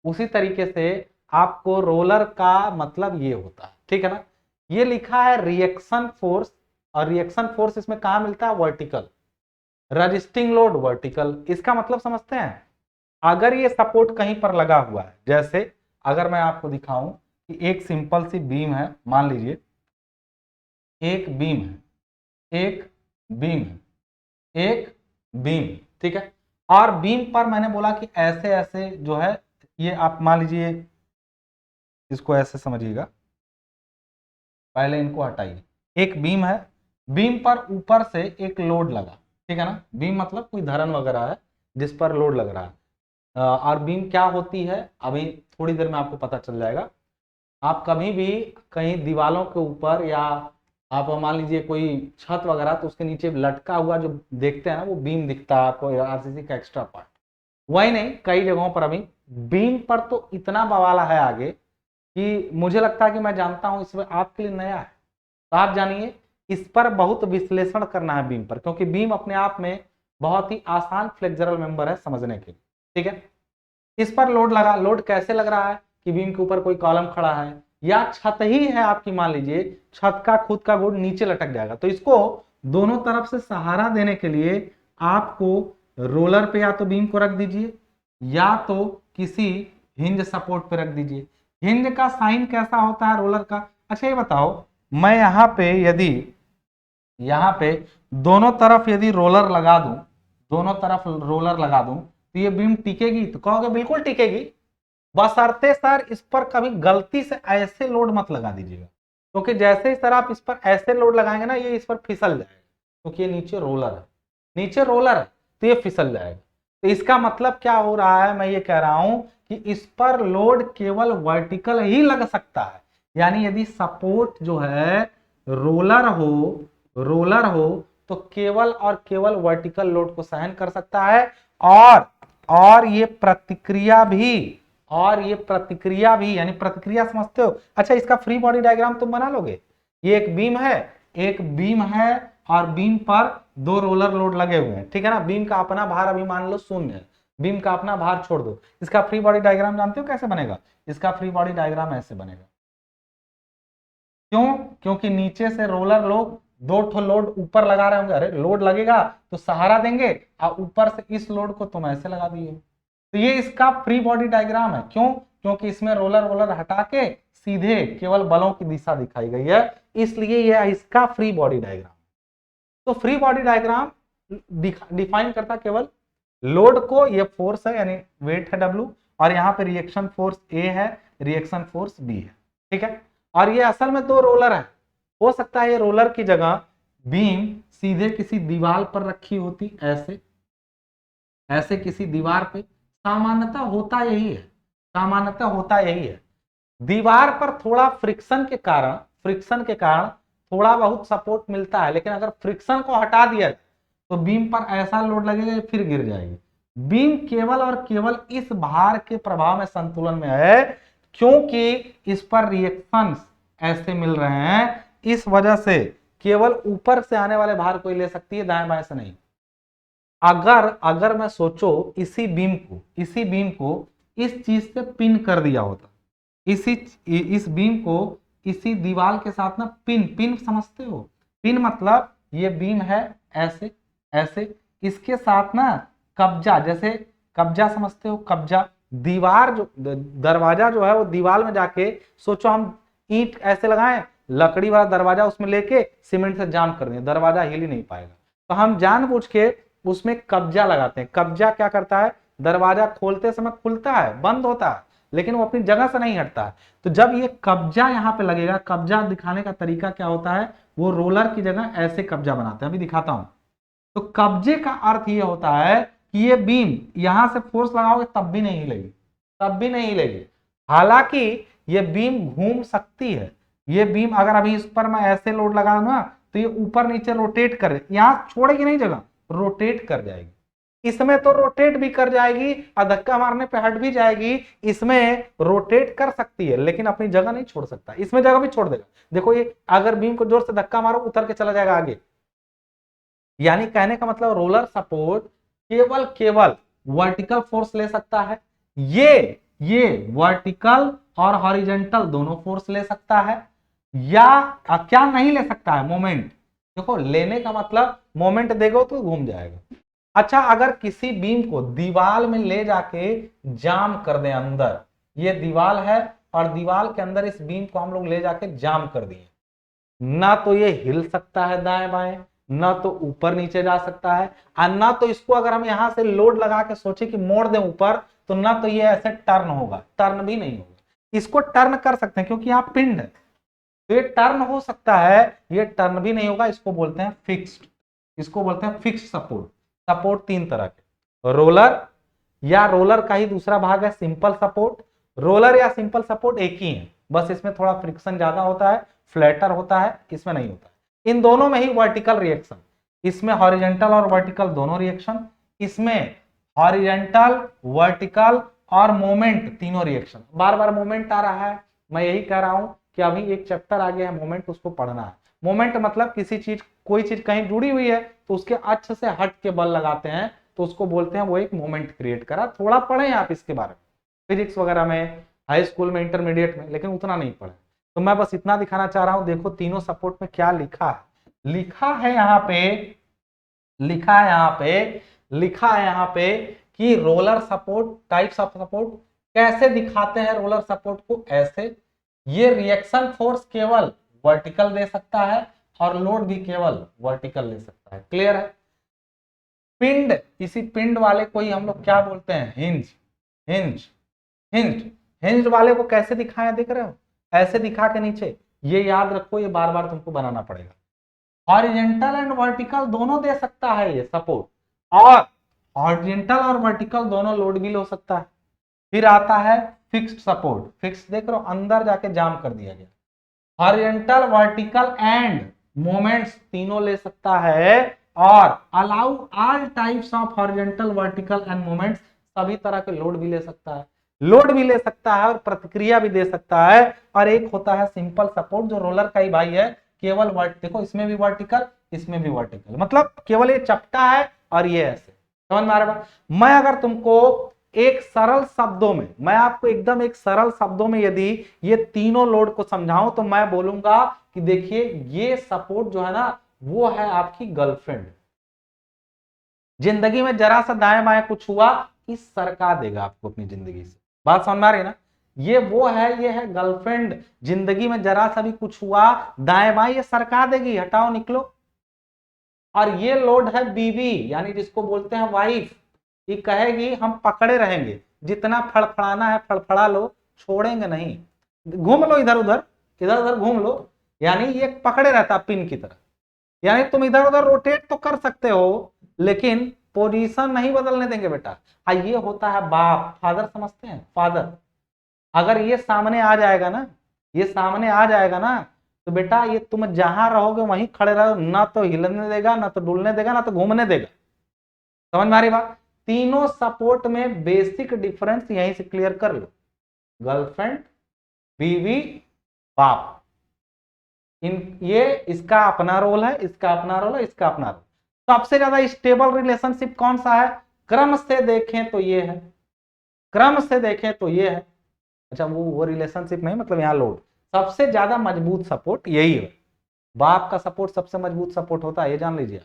उसी तरीके से आपको रोलर का मतलब ये होता है, ठीक है ना। ये लिखा है रिएक्शन फोर्स, और रिएक्शन फोर्स इसमें कहां मिलता है? वर्टिकल। रजिस्टिंग लोड वर्टिकल, इसका मतलब समझते हैं, अगर ये सपोर्ट कहीं पर लगा हुआ है, जैसे अगर मैं आपको दिखाऊं कि एक सिंपल सी बीम है, मान लीजिए एक बीम है, एक बीम है, एक बीम, ठीक है, और बीम पर मैंने बोला कि ऐसे ऐसे जो है, ये आप मान लीजिए, इसको ऐसे समझिएगा, पहले इनको हटाइए। एक बीम है, बीम पर ऊपर से एक लोड लगा, ठीक है ना, बीम मतलब कोई धरन वगैरह है जिस पर लोड लग रहा है। और बीम क्या होती है अभी थोड़ी देर में आपको पता चल जाएगा। आप कभी भी कहीं दीवालों के ऊपर, या आप मान लीजिए कोई छत वगैरह, तो उसके नीचे लटका हुआ जो देखते हैं ना, वो बीम दिखता है आपको, आरसीसी का एक्स्ट्रा पार्ट। वही नहीं, कई जगहों पर अभी बीम पर तो इतना बवाला है आगे कि मुझे लगता है कि मैं जानता हूं, इसमें आपके लिए नया है, तो आप जानिए, इस पर बहुत विश्लेषण करना है बीम पर, क्योंकि बीम अपने आप में बहुत ही आसान फ्लेक्सुरल मेंबर है समझने के लिए, ठीक है। इस पर लोड लगा, लोड कैसे लग रहा है कि बीम के ऊपर कोई कॉलम खड़ा है या छत ही है आपकी, मान लीजिए छत का खुद का गुण नीचे लटक जाएगा, तो इसको दोनों तरफ से सहारा देने के लिए आपको रोलर पे या तो बीम को रख दीजिए या तो किसी हिंज सपोर्ट पे रख दीजिए। हिंज का साइन कैसा होता है रोलर का? अच्छा ये बताओ, मैं यहाँ पे दोनों तरफ यदि रोलर लगा दूं, दोनों तरफ रोलर लगा दूं, तो ये बीम टिकेगी? तो कहोगे बिल्कुल टिकेगी, बशर्ते सर इस पर कभी गलती से ऐसे लोड मत लगा दीजिएगा, क्योंकि जैसे ही सर आप इस पर ऐसे लोड लगाएंगे ना, ये इस पर फिसल जाएगा, क्योंकि ये नीचे रोलर है, नीचे रोलर है, तो ये फिसल जाएगा। तो इसका मतलब क्या हो रहा है, मैं ये कह रहा हूं कि इस पर लोड केवल वर्टिकल ही लग सकता है, यानी यदि सपोर्ट जो है रोलर हो तो केवल और केवल वर्टिकल लोड को सहन कर सकता है, और ये प्रतिक्रिया भी यानी प्रतिक्रिया समझते हो? अच्छा, इसका फ्री बॉडी डायग्राम तुम बना लोगे? ये एक बीम है, एक बीम है और बीम पर दो रोलर लोड लगे हुए हैं, ठीक है ना। बीम का अपना भार अभी मान लो 0 है, बीम का अपना भार छोड़ दो। इसका फ्री बॉडी डायग्राम जानते हो कैसे बनेगा? इसका फ्री बॉडी डायग्राम ऐसे बनेगा। क्यों? क्योंकि नीचे से रोलर लोग दो ठो लोड ऊपर लगा रहे होंगे, अरे लोड लगेगा तो सहारा देंगे, और ऊपर से इस लोड को तुम ऐसे लगा दिए। तो ये इसका फ्री बॉडी डायग्राम है। क्यों? क्योंकि इसमें रोलर वोलर हटा के सीधे केवल बलों की दिशा दिखाई गई है, इसलिए यह इसका फ्री बॉडी डायग्राम। तो फ्री बॉडी डायग्राम डिफाइन करता केवल लोड को, ये फोर्स है यानी वेट है W, और यहाँ पे रिएक्शन फोर्स A है, रिएक्शन फोर्स B है, ठीक है। और ये असल में दो रोलर है। हो सकता है ये रोलर की जगह बीम सीधे किसी दीवार पर रखी होती, ऐसे ऐसे किसी दीवार पे। सामान्यतः होता यही है, सामान्यतः होता यही है। दीवार पर थोड़ा फ्रिक्शन के कारण थोड़ा बहुत सपोर्ट मिलता है, लेकिन अगर फ्रिक्शन को हटा दिया तो बीम पर ऐसा लोड लगेगा फिर गिर जाएगी। बीम केवल और केवल इस भार के प्रभाव में संतुलन में है, क्योंकि इस पर रिएक्शंस ऐसे मिल रहे हैं, इस वजह से केवल ऊपर से आने वाले भार को ही ले सकती है, दाएं बाएं से नहीं। अगर मैं सोचो इस बीम को इस चीज से पिन कर दिया होता, इस बीम को इसी दीवार के साथ ना पिन समझते हो? पिन मतलब ये बीम है ऐसे ऐसे, इसके साथ ना कब्जा, जैसे कब्जा समझते हो? कब्जा दीवार जो दरवाजा जो है वो दीवार में जाके, सोचो हम ईंट ऐसे लगाएं, लकड़ी वाला दरवाजा उसमें लेके सीमेंट से जाम कर दें, दरवाजा हिल ही नहीं पाएगा। तो हम जानबूझ के उसमें कब्जा लगाते हैं। कब्जा क्या करता है? दरवाजा खोलते समय खुलता है, बंद होता है, लेकिन वो अपनी जगह से नहीं हटता है। तो जब ये कब्जा यहाँ पे लगेगा, कब्जा दिखाने का तरीका क्या होता है? वो रोलर की जगह ऐसे कब्जा बनाते हैं, अभी दिखाता हूं। तो कब्जे का अर्थ ये होता है कि ये बीम यहां से फोर्स लगाओगे तब भी नहीं हिलेगी, तब भी नहीं हिलेगी। हालांकि ये बीम घूम सकती है। ये बीम अगर अभी इस पर मैं ऐसे लोड लगा दूं ना, तो ये ऊपर नीचे रोटेट करे, यहां छोड़ेगी नहीं जगह, रोटेट कर जाएगी। इसमें तो रोटेट भी कर जाएगी और धक्का मारने पे हट भी जाएगी। इसमें रोटेट कर सकती है लेकिन अपनी जगह नहीं छोड़ सकता, इसमें जगह भी छोड़ देगा। देखो ये अगर बीम को जोर से धक्का मारो उतर के चला जाएगा आगे। यानी कहने का मतलब रोलर सपोर्ट केवल वर्टिकल फोर्स ले सकता है, ये वर्टिकल और हॉरिजॉन्टल दोनों फोर्स ले सकता है, या क्या नहीं ले सकता है? मोमेंट। देखो लेने का मतलब मोमेंट देगा तो घूम जाएगा। अच्छा, अगर किसी बीम को दीवार में ले जाके जाम कर दे, अंदर ये दीवार है और दीवार के अंदर इस बीम को हम लोग ले जाके जाम कर दिए, ना तो ये हिल सकता है दाएं बाएं, ना तो ऊपर नीचे जा सकता है, और ना तो इसको अगर हम यहां से लोड लगा के सोचे कि मोड़ दें ऊपर, तो ना तो ये ऐसे टर्न होगा, टर्न भी नहीं होगा। इसको टर्न कर सकते हैं क्योंकि यहाँ पिंड है, तो ये टर्न हो सकता है, ये टर्न भी नहीं होगा। इसको बोलते हैं फिक्स्ड, इसको बोलते हैं फिक्स्ड सपोर्ट। सपोर्ट तीन तरह के, रोलर या रोलर का ही दूसरा भाग है सिंपल सपोर्ट। रोलर या सिंपल सपोर्ट एक ही है, बस इसमें थोड़ा फ्रिक्शन ज्यादा होता है, फ्लैटर होता है, इसमें नहीं होता है। इन दोनों में ही वर्टिकल रिएक्शन, इसमें हॉरिजॉन्टल और वर्टिकल दोनों रिएक्शन, इसमें हॉरिजॉन्टल वर्टिकल और मोमेंट तीनों रिएक्शन। बार बार मोमेंट आ रहा है, मैं यही कह रहा हूं कि अभी एक चैप्टर आ गया है मोमेंट, उसको पढ़ना है। मोमेंट मतलब किसी चीज, कोई चीज कहीं जुड़ी हुई है तो उसके अक्ष से हट के बल लगाते हैं, तो उसको बोलते हैं वो एक मोमेंट क्रिएट करा। थोड़ा पढ़े आप इसके बारे में फिजिक्स वगैरह में, हाई स्कूल में, इंटरमीडिएट में, लेकिन उतना नहीं पढ़े। तो मैं बस इतना दिखाना चाह रहा हूं। देखो तीनों सपोर्ट में क्या लिखा है, लिखा है यहाँ पे कि roller support, types of support कैसे दिखाते हैं रोलर सपोर्ट को, ऐसे। ये रिएक्शन फोर्स केवल वर्टिकल दे सकता है और लोड भी केवल वर्टिकल ले सकता है। क्लियर है? पिंड, इसी पिंड वाले को ही हम लोग क्या बोलते हैं? हिंज वाले को कैसे दिखाया, देख रहे हो? ऐसे दिखा के नीचे, ये याद रखो, ये बार बार तुमको बनाना पड़ेगा। हॉरिजॉन्टल एंड वर्टिकल दोनों दे सकता है ये सपोर्ट, और हॉरिजॉन्टल और वर्टिकल दोनों लोड भी ले सकता है। फिर आता है फिक्स्ड सपोर्ट, फिक्स देख रहे हो, अंदर जाके जाम कर दिया गया। हॉरिजॉन्टल, वर्टिकल एंड मोमेंट्स तीनों ले सकता है, और allow all types of horizontal, vertical and moments, सभी तरह के लोड भी ले सकता है, लोड भी ले सकता है और प्रतिक्रिया भी दे सकता है। और एक होता है सिंपल सपोर्ट, जो रोलर का ही भाई है, केवल देखो इसमें भी वर्टिकल, इसमें भी वर्टिकल, मतलब केवल ये चपटा है और ये ऐसे, समझ में आ रहा है? मैं अगर तुमको एक सरल शब्दों में, मैं आपको एकदम एक सरल शब्दों में यदि ये तीनों लोड को समझाऊं तो मैं बोलूंगा कि देखिए ये सपोर्ट जो है ना वो है आपकी गर्लफ्रेंड। जिंदगी में जरा सा दाएं बाएं कुछ हुआ कि सरका देगा आपको अपनी जिंदगी से, बात समझ में आ रही है ना? ये वो है, ये है गर्लफ्रेंड, जिंदगी में जरा सा भी कुछ हुआ दाएं बाएं ये सरका देगी, हटाओ निकलो। और ये लोड है बीवी, यानी जिसको बोलते हैं वाइफ, ये कहेगी हम पकड़े रहेंगे, जितना फड़फड़ाना है फड़फड़ा लो, छोड़ेंगे नहीं, घूम लो इधर उधर, इधर उधर घूम लो, यानी ये पकड़े रहता पिन की तरह। यानी तुम इधर उधर रोटेट तो कर सकते हो लेकिन पोजीशन नहीं बदलने देंगे बेटा। ये होता है बाप, फादर, समझते हैं फादर। अगर ये सामने आ जाएगा ना, ये सामने आ जाएगा ना तो बेटा ये तुम जहां रहोगे वहीं खड़े रहो, ना तो हिलने देगा, ना तो डुलने देगा, ना तो घूमने देगा। समझ में आ रही बात? तीनों सपोर्ट में बेसिक डिफरेंस यहीं से क्लियर कर लो, गर्लफ्रेंड, बीवी, बाप। ये इसका अपना रोल है, इसका अपना रोल है, इसका अपना रोल। सबसे ज्यादा स्टेबल रिलेशनशिप कौन सा है? क्रम से देखें तो ये है, क्रम से देखें तो ये है। अच्छा वो रिलेशनशिप नहीं, मतलब यहाँ लोड, सबसे ज्यादा मजबूत सपोर्ट यही है। बाप का सपोर्ट सबसे मजबूत सपोर्ट होता है, ये जान लीजिए।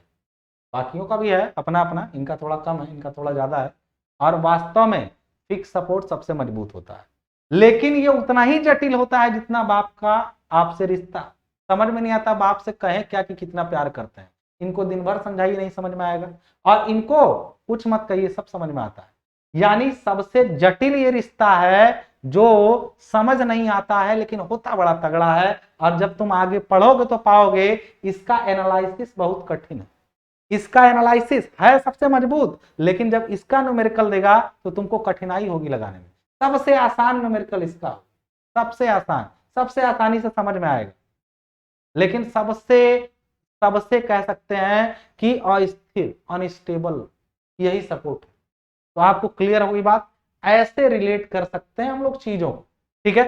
बाकियों का भी है अपना अपना, इनका थोड़ा कम है, इनका थोड़ा ज्यादा है। और वास्तव में फिक्स सपोर्ट सबसे मजबूत होता है, लेकिन ये उतना ही जटिल होता है जितना बाप का आपसे रिश्ता। समझ में नहीं आता बाप से कहें क्या कि कितना प्यार करते हैं, इनको दिन भर समझाइए नहीं समझ में आएगा, और इनको कुछ मत कहिए सब समझ में आता है। यानी सबसे जटिल ये रिश्ता है जो समझ नहीं आता है लेकिन होता बड़ा तगड़ा है, और जब तुम आगे पढ़ोगे तो पाओगे इसका एनालिसिस बहुत कठिन है। इसका एनालिसिस है सबसे मजबूत, लेकिन जब इसका न्यूमेरिकल देगा तो तुमको कठिनाई होगी लगाने में। सबसे आसान न्यूमेरिकल इसका, सबसे आसान, सबसे आसानी से समझ में आएगा, लेकिन सबसे सबसे कह सकते हैं कि अस्थिर, अनस्टेबल, यही सपोर्ट है। तो आपको क्लियर होगी बात, ऐसे रिलेट कर सकते हैं हम लोग चीजों को, ठीक है?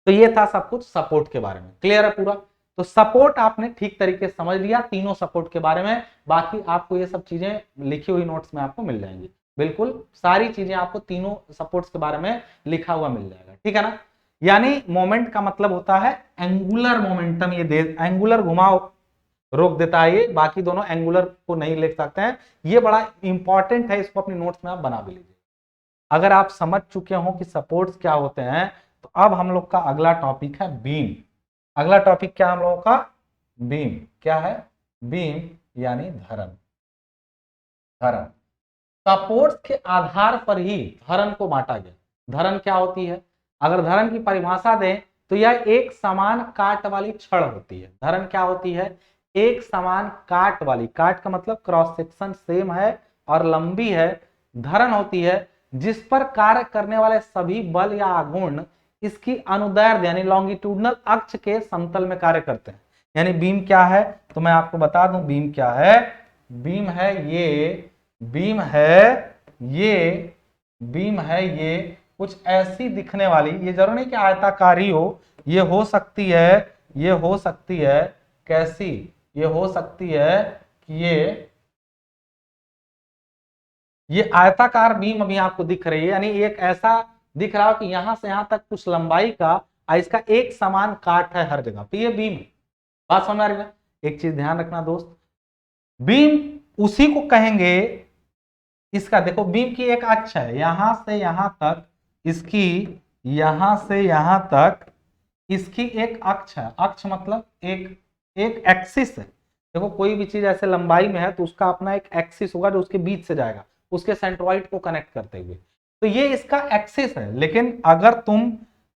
तो ये था सब कुछ सपोर्ट के बारे में, क्लियर है पूरा? तो सपोर्ट आपने ठीक तरीके से समझ लिया तीनों सपोर्ट के बारे में। बाकी आपको ये सब चीजें लिखी हुई नोट्स में आपको मिल जाएंगी, बिल्कुल सारी चीजें आपको तीनों सपोर्ट्स के बारे में लिखा हुआ मिल जाएगा, ठीक है ना? यानी मोमेंट का मतलब होता है एंगुलर मोमेंटम, ये दे एंगुलर घुमाओ रोक देता है, ये बाकी दोनों एंगुलर को नहीं लिख सकते हैं। ये बड़ा इंपॉर्टेंट है, इसको अपनी नोट्स में आप बना भी लीजिए। अगर आप समझ चुके हो कि सपोर्ट्स क्या होते हैं तो अब हम लोग का अगला टॉपिक है बीम। अगला टॉपिक क्या हम लोगों का? बीम। क्या है? बीम यानी धरन। धरन, सपोर्ट्स के आधार पर ही धरन को बांटा गया। धरन क्या होती है? अगर धरन की परिभाषा दें तो यह एक समान काट वाली छड़ होती है। धरन क्या होती है? एक समान काट वाली, काट का मतलब क्रॉस सेक्शन सेम है और लंबी है, धरन होती है जिस पर कार्य करने वाले सभी बल या आघूर्ण इसकी अनुदैर्ध्य यानी लॉन्गिट्यूडनल अक्ष के समतल में कार्य करते हैं। यानी बीम क्या है तो मैं आपको बता दूं बीम क्या है। बीम है ये, बीम है ये, बीम है ये कुछ ऐसी दिखने वाली, ये जरूर नहीं कि आयताकार ही हो, ये हो सकती है, ये हो सकती है कैसी, ये हो सकती है कि ये आयताकार बीम अभी आपको दिख रही है, यानी एक ऐसा दिख रहा हो कि यहां से यहां तक कुछ लंबाई का और इसका एक समान काट है हर जगह, तो ये बीम है। बात समझ आ रही है? एक चीज ध्यान रखना दोस्त, बीम उसी को कहेंगे, इसका देखो बीम की एक अक्ष है यहां से यहां तक, इसकी यहां से यहां तक इसकी एक अक्ष है। अक्ष मतलब एक एक एक्सिस है। देखो कोई भी चीज ऐसे लंबाई में है तो उसका अपना एक एक्सिस होगा जो उसके बीच से जाएगा, उसके सेंट्रोइड को कनेक्ट करते हुए, तो ये इसका एक्सिस है। लेकिन अगर तुम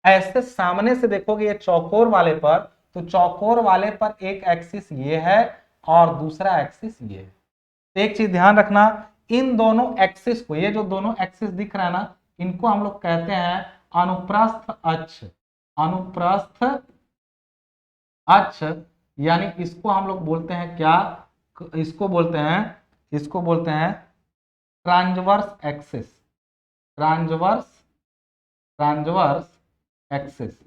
ऐसे सामने से देखोगे ये चौकोर वाले पर, तो चौकोर वाले पर एक एक्सिस ये है और दूसरा एक्सिस ये है। तो एक चीज ध्यान रखना, इन दोनों एक्सिस को, ये जो दोनों एक्सिस दिख रहा है ना, इनको हम लोग कहते हैं अनुप्रस्थ अक्ष। अनुप्रस्थ अक्ष, यानी इसको हम लोग बोलते हैं क्या? इसको बोलते हैं, इसको बोलते हैं transverse axis. Transverse, transverse axis.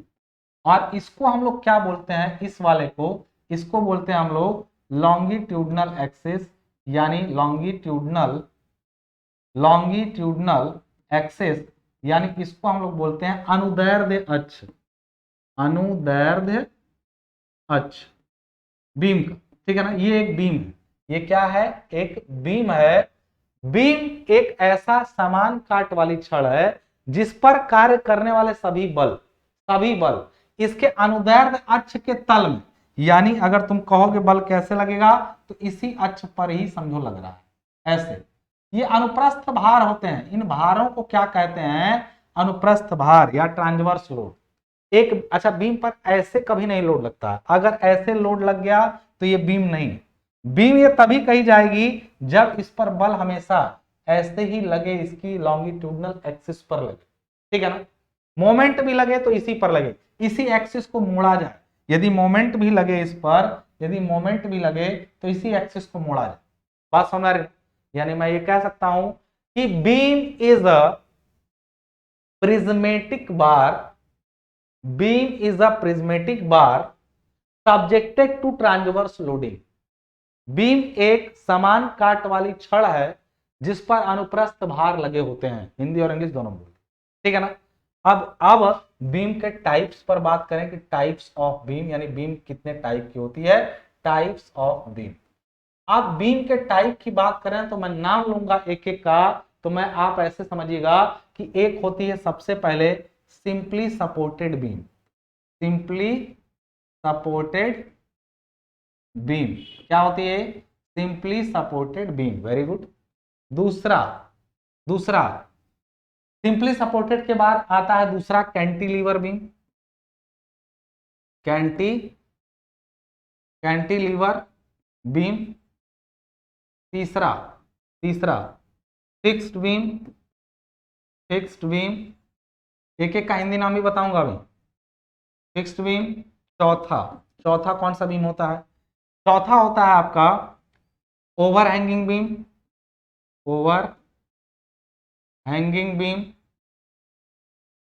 और इसको हम लोग क्या बोलते हैं? इस वाले को इसको बोलते हैं हम लोग लॉन्गिट्यूडनल एक्सिस, यानी लॉन्गिट्यूडनल एक्सिस, यानी इसको हम लोग बोलते हैं अनुदैर्ध्य अक्ष, अनुदैर्ध्य अक्ष बीम का, ठीक है ना। ये एक बीम है, ये क्या है, एक बीम है। बीम एक ऐसा समान काट वाली छड़ है जिस पर कार्य करने वाले सभी बल इसके अनुदैर्ध्य अक्ष के तल में, यानी अगर तुम कहोगे बल कैसे लगेगा तो इसी अक्ष पर ही समझो लग रहा है, ऐसे। ये अनुप्रस्थ भार होते हैं, इन भारों को क्या कहते हैं, अनुप्रस्थ भार या ट्रांसवर्स लोड। एक अच्छा बीम पर ऐसे कभी नहीं लोड लगता, अगर ऐसे लोड लग गया तो ये बीम नहीं। बीम ये तभी कही जाएगी जब इस पर बल हमेशा ऐसे ही लगे, इसकी लॉन्गिट्यूडनल एक्सिस पर लगे, ठीक है ना। मोमेंट भी लगे तो इसी पर लगे, इसी एक्सिस को मोड़ा जाए। यदि मोमेंट भी लगे इस पर, यदि मोमेंट भी लगे तो इसी एक्सिस को मोड़ा जाए। बात समझ रहे? यानी मैं ये कह सकता हूं कि beam is a prismatic bar, beam is a prismatic bar subjected to transverse loading. Beam एक समान काट वाली छड़ है जिस पर अनुप्रस्थ भार लगे होते हैं, हिंदी और इंग्लिश दोनों बोलते, ठीक है ना। अब बीम के टाइप्स पर बात करें कि टाइप्स ऑफ बीम, यानी बीम कितने टाइप की होती है, टाइप्स ऑफ बीम। अब बीम के टाइप की बात करें तो मैं नाम लूंगा एक एक का, तो मैं आप ऐसे समझिएगा कि एक होती है सबसे पहले simply supported beam, simply supported beam क्या होती है, simply supported beam, very good. दूसरा सिंपली सपोर्टेड के बाद आता है दूसरा कैंटिलीवर बीम, कैंटिलीवर बीम। तीसरा फिक्स्ड बीम, एक एक का हिंदी नाम भी बताऊंगा अभी। Fixed beam. चौथा कौन सा बीम होता है, चौथा होता है आपका ओवरहैंगिंग बीम।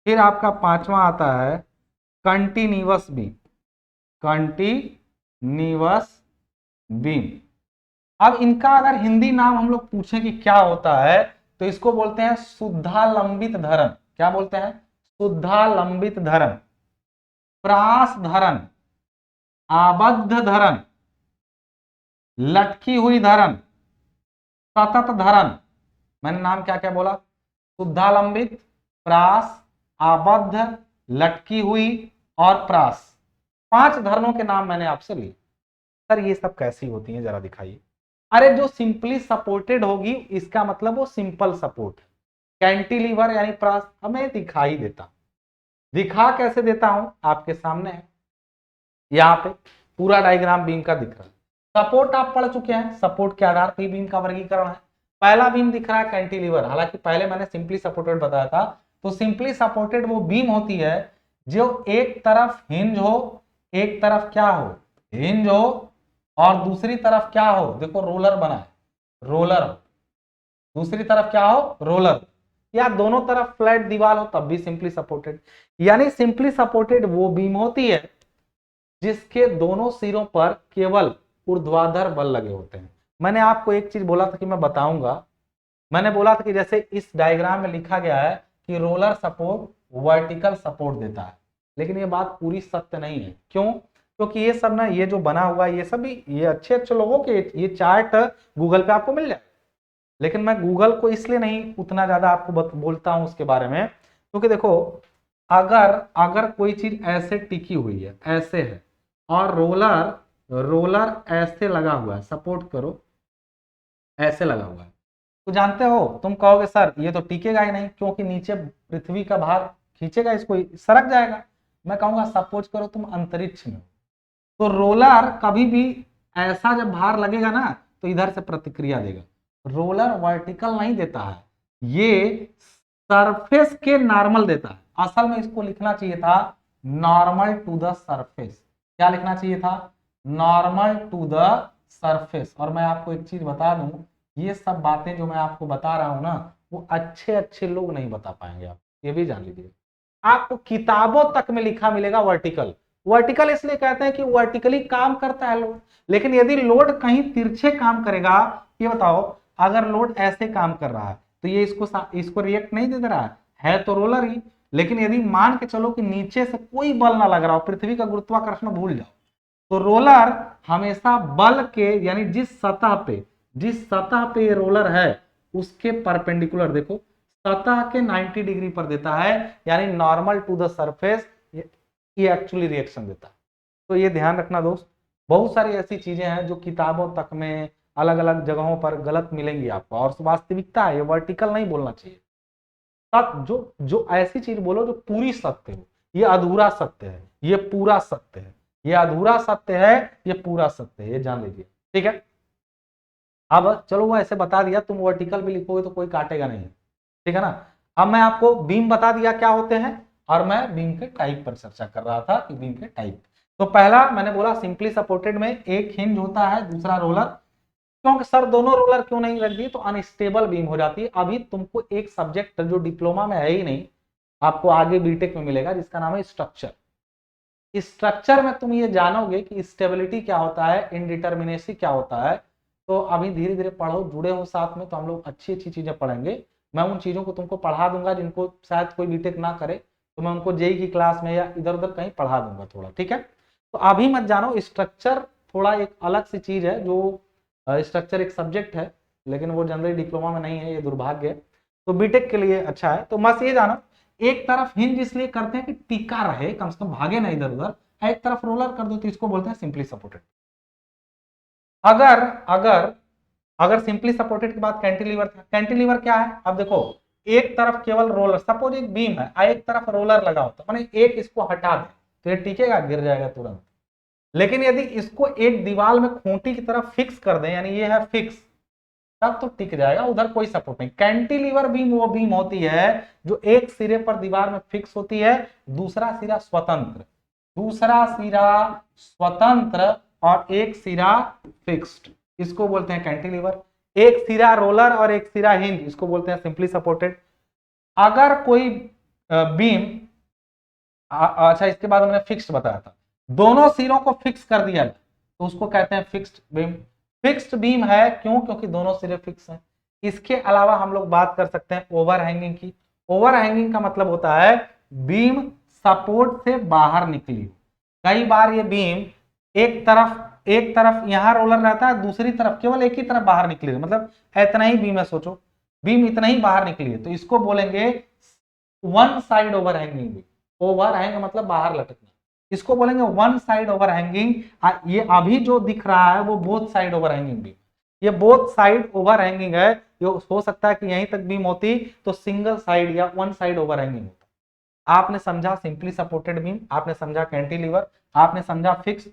फिर आपका पांचवा आता है कंटिन्यूअस बीम। अब इनका अगर हिंदी नाम हम लोग पूछें कि क्या होता है तो इसको बोलते हैं शुद्धालंबित धरण। क्या बोलते हैं, शुद्धालंबित धरण, प्रास धरण, आबद्ध धरण, लटकी हुई धरण, सतत धरण। मैंने नाम क्या क्या बोला, शुद्धालंबित, प्रास, आबद्ध, लटकी हुई और प्रास। 5 धरणों के नाम मैंने आपसे लिए। सर ये सब कैसी होती हैं जरा दिखाइए। अरे जो सिंपली सपोर्टेड होगी इसका मतलब वो सिंपल सपोर्ट। कैंटिलीवर यानी प्रास, हमें दिखाई देता, दिखा कैसे देता हूं, आपके सामने है, यहाँ पे पूरा डायग्राम बीम का दिख रहा है। सपोर्ट आप पढ़ चुके हैं, सपोर्ट के आधार पर बीम का वर्गीकरण है। पहला बीम दिख रहा है कैंटिलीवर, हालांकि पहले मैंने सिंपली सपोर्टेड बताया था। तो सिंपली सपोर्टेड वो बीम होती है जो एक तरफ हिंज हो, एक तरफ क्या हो, हिंज हो, और दूसरी तरफ क्या हो, देखो रोलर बना है, रोलर हो, दूसरी तरफ क्या हो, रोलर, या दोनों तरफ फ्लैट दीवार हो तब भी सिंपली सपोर्टेड। यानी सिंपली सपोर्टेड वो बीम होती है जिसके दोनों सिरों पर केवल ऊर्ध्वाधर बल लगे होते हैं। मैंने आपको एक चीज बोला था कि मैं बताऊंगा, मैंने बोला था कि जैसे इस डायग्राम में लिखा गया है कि रोलर सपोर्ट वर्टिकल सपोर्ट देता है, लेकिन ये बात पूरी सत्य नहीं है। क्यों, क्योंकि ये सब ना, ये जो बना हुआ है ये सब भी, ये अच्छे लोगों के ये चार्ट गूगल पे आपको मिल जाए, लेकिन मैं गूगल को इसलिए नहीं उतना ज्यादा आपको बोलता हूं उसके बारे में, क्योंकि देखो अगर कोई चीज ऐसे टिकी हुई है, ऐसे है, और रोलर ऐसे लगा हुआ है, सपोर्ट करो, ऐसे लगा हुआ है, तो जानते हो, तुम कहोगे सर ये तो टिकेगा ही नहीं क्योंकि नीचे पृथ्वी का भार खींचेगा इसको, सरक जाएगा। मैं कहूंगा सपोज करो तुम अंतरिक्ष में, तो रोलर कभी भी ऐसा जब भार लगेगा ना तो इधर से प्रतिक्रिया देगा। रोलर वर्टिकल नहीं देता है, ये सरफेस के नॉर्मल देता है। असल में इसको लिखना चाहिए था नॉर्मल टू द सरफेस। क्या लिखना चाहिए था, नॉर्मल टू द सरफेस। और मैं आपको एक चीज बता दूं, ये सब बातें जो मैं आपको बता रहा हूं ना, वो अच्छे लोग नहीं बता पाएंगे, आप ये भी जान लीजिए। आपको किताबों तक में लिखा मिलेगा वर्टिकल, वर्टिकल इसलिए कहते हैं कि वर्टिकली काम करता है लोड। लेकिन यदि लोड कहीं तिरछे काम करेगा, ये बताओ अगर लोड ऐसे काम कर रहा है तो ये इसको रिएक्ट नहीं दे रहा है तो रोलर ही। लेकिन यदि मान के चलो कि नीचे से कोई बल ना लग रहा हो, पृथ्वी का गुरुत्वाकर्षण भूल जाओ, तो रोलर हमेशा बल के यानी जिस सतह पे ये रोलर है उसके परपेंडिकुलर, देखो सतह के 90 डिग्री पर देता है, यानी नॉर्मल टू द सरफेस ये एक्चुअली रिएक्शन देता है। तो ये ध्यान रखना दोस्त, बहुत सारी ऐसी चीजें हैं जो किताबों तक में अलग अलग जगहों पर गलत मिलेंगी आपको, और वास्तविकता है, ये वर्टिकल नहीं बोलना चाहिए। जो ऐसी चीज बोलो जो पूरी सत्य हो, ये अधूरा सत्य है, ये पूरा सत्य है, ये अधूरा सत्य है, ये पूरा सत्य है, ये जान लीजिए, ठीक है। अब चलो वो ऐसे बता दिया, तुम वर्टिकल भी लिखोगे तो कोई काटेगा नहीं, ठीक है ना। अब मैं आपको बीम बता दिया क्या होते हैं, और मैं बीम के टाइप पर चर्चा कर रहा था कि बीम के टाइप। तो पहला मैंने बोला सिंपली सपोर्टेड में एक हिंज होता है, दूसरा रोलर। क्योंकि सर दोनों रोलर क्यों नहीं रख दिए, तो अनस्टेबल बीम हो जाती है। अभी तुमको एक सब्जेक्ट जो डिप्लोमा में है ही नहीं, आपको आगे बीटेक में मिलेगा, जिसका नाम है स्ट्रक्चर। स्ट्रक्चर में तुम ये जानोगे कि स्टेबिलिटी क्या होता है, इनडिटर्मिनेसी क्या होता है। तो अभी धीरे धीरे पढ़ो, जुड़े हो साथ में, तो हम लोग अच्छी अच्छी चीजें पढ़ेंगे। मैं उन चीजों को तुमको पढ़ा दूंगा जिनको शायद कोई बीटेक ना करे, तो मैं उनको जेई की क्लास में या इधर उधर कहीं पढ़ा दूंगा थोड़ा, ठीक है। तो अभी मत जानो, स्ट्रक्चर थोड़ा एक अलग सी चीज है, जो स्ट्रक्चर एक सब्जेक्ट है, लेकिन वो जनरली डिप्लोमा में नहीं है, ये दुर्भाग्य है। तो बीटेक के लिए अच्छा है। तो बस ये जानो, एक तरफ हिंज इसलिए करते हैं कि टिका रहे, कम से कम भागे ना इधर उधर, एक तरफ रोलर कर दो तो इसको बोलते हैं सिंपली सपोर्टेड। अगर अगर अगर सिंपली सपोर्टेड के बाद कैंटिलीवर था, कैंटिलीवर क्या है, अब देखो एक तरफ केवल रोलर, सपोज एक बीम है, एक तरफ रोलर लगा होता, माने एक इसको हटा दे तो ये टिकेगा, गिर जाएगा तुरंत। लेकिन यदि इसको एक दीवार में खूंटी की तरफ फिक्स कर दें, यानी ये है फिक्स, तब तो टिक जाएगा, उधर कोई सपोर्ट नहीं। कैंटिलीवर बीम वो बीम होती है जो एक सिरे पर दीवार में फिक्स होती है, दूसरा सिरा स्वतंत्र और एक सिरा फिक्स्ड, इसको बोलते हैं कैंटिलीवर। एक सिरा रोलर और एक सिरा हिंज, इसको बोलते हैं सिंपली सपोर्टेड। अगर कोई बीम, अच्छा इसके बाद हमने फिक्स्ड बताया था, दोनों सिरों को फिक्स कर दिया तो उसको कहते हैं फिक्स्ड बीम। फिक्स्ड बीम है क्यों, क्योंकि दोनों सिरे फिक्स हैं। इसके अलावा हम लोग बात कर सकते हैं ओवरहैंगिंग की। ओवरहैंगिंग का मतलब होता है बीम सपोर्ट से बाहर निकली। कई बार ये बीम एक तरफ यहां रोलर रहता है, दूसरी तरफ केवल एक ही तरफ बाहर निकली है, मतलब इतना ही बीम है, सोचो बीम इतना ही बाहर निकली है, तो इसको बोलेंगे one side overhanging beam. Overhang मतलब बाहर लटकना, इसको बोलेंगे वन साइड ओवरहैंगिंग। ये अभी जो दिख रहा है वो बोथ साइड ओवरहैंगिंग बीम, ये बोथ साइड ओवरहैंगिंग है। ये हो सकता है कि यहीं तक बीम होती तो सिंगल साइड या वन साइड ओवरहैंगिंग होता। आपने समझा सिंपली सपोर्टेड बीम, आपने समझा कैंटिलीवर, आपने समझा फिक्स।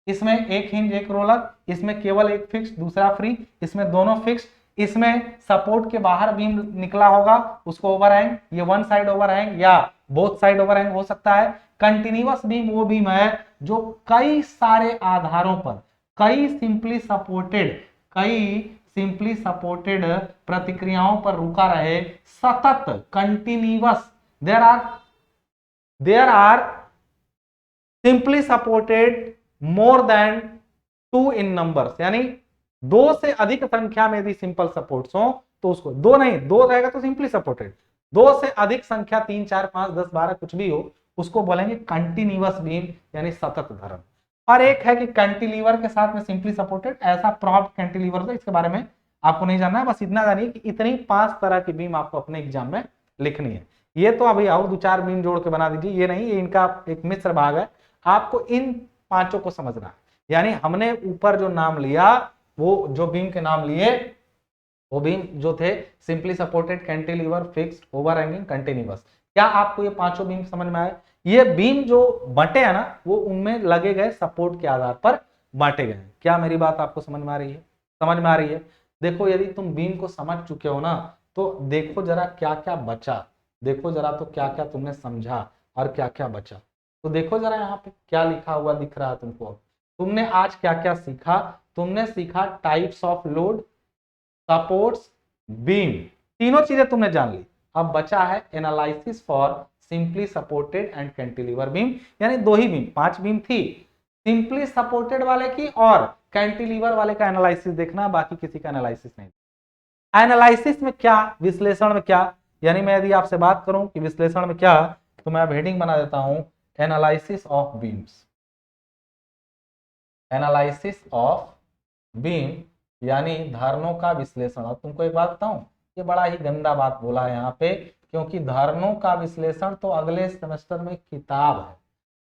इसमें एक हिंज एक रोलर, इसमें केवल एक फिक्स दूसरा फ्री, इसमें दोनों फिक्स। इसमें सपोर्ट के बाहर बीम निकला होगा उसको ओवरहैंग, ये वन साइड ओवरहैंग या बोथ साइड ओवरहैंग हो सकता है। कंटिन्यूअस बीम वो बीम है जो कई सारे आधारों पर कई सिंपली सपोर्टेड प्रतिक्रियाओं पर रुका रहे, सतत continuous. There are simply supported more than 2 in numbers, यानी 2 से अधिक संख्या में यदि सिंपल सपोर्ट्स हो तो उसको, 2 नहीं, 2 रहेगा तो सिंपली सपोर्टेड, 2 से अधिक संख्या 3 4 5 10 12 कुछ भी हो उसको बोलेंगे कंटिन्यूअस बीम, यानी सतत धर्म। और एक है कि कैंटिलीवर के साथ में सिंपली सपोर्टेड, ऐसा प्रॉप्ट कैंटिलीवर है, इसके बारे में आपको नहीं जानना है, बस इतना जानिए कि इतनी 5 तरह की बीम आपको अपने एग्जाम में लिखनी है। ये तो अभी और 2 4 बीम जोड़ के बना दीजिए, ये नहीं, ये इनका एक मिश्र भाग है, आपको इन 5 को समझना है। यानी हमने ऊपर जो नाम लिया, वो जो बीम के नाम लिए वो बीम जो थे simply supported, cantilever, fixed, overhanging, continuous. क्या आपको ये 5 बीम समझ में आए? ये बीम जो बंटे हैं ना, वो उनमें लगे गए सपोर्ट के आधार पर बांटे गए। क्या मेरी बात आपको समझ में आ रही है? समझ में आ रही है? देखो यदि तुम बीम को समझ चुके हो ना, तो देखो जरा क्या क्या बचा, देखो जरा तो क्या क्या तुमने समझा और क्या क्या बचा। तो देखो जरा यहाँ पे क्या लिखा हुआ दिख रहा है तुमको। तुमने आज क्या क्या सीखा? तुमने सीखा types of load, supports, beam, तीनों चीजें तुमने जान ली। अब बचा है analysis for simply supported and cantilever beam, यानी दो ही बीम, 5 बीम थी, सिंपली सपोर्टेड वाले की और कैंटिलीवर वाले का एनालिसिस देखना, बाकी किसी का एनालिसिस नहीं। एनालिसिस में क्या, विश्लेषण में क्या, यानी मैं यदि आपसे बात करूं कि विश्लेषण में क्या, तो मैं अब हेडिंग बना देता हूं analysis of beams. Analysis of beam यानी धारणों का विश्लेषण। अब तुमको एक बात बताऊं, ये बड़ा ही गंदा बात बोला है यहाँ पे, क्योंकि धारणों का विश्लेषण तो अगले सेमेस्टर में किताब है,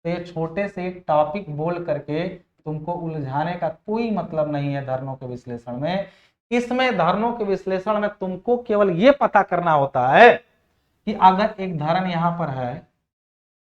तो ये छोटे से एक टॉपिक बोल करके तुमको उलझाने का कोई मतलब नहीं है धारणों के विश्लेषण में। इसमें धारणों के विश्लेषण में तुमको केवल ये पता करना होता है कि अगर एक धारण यहाँ पर है,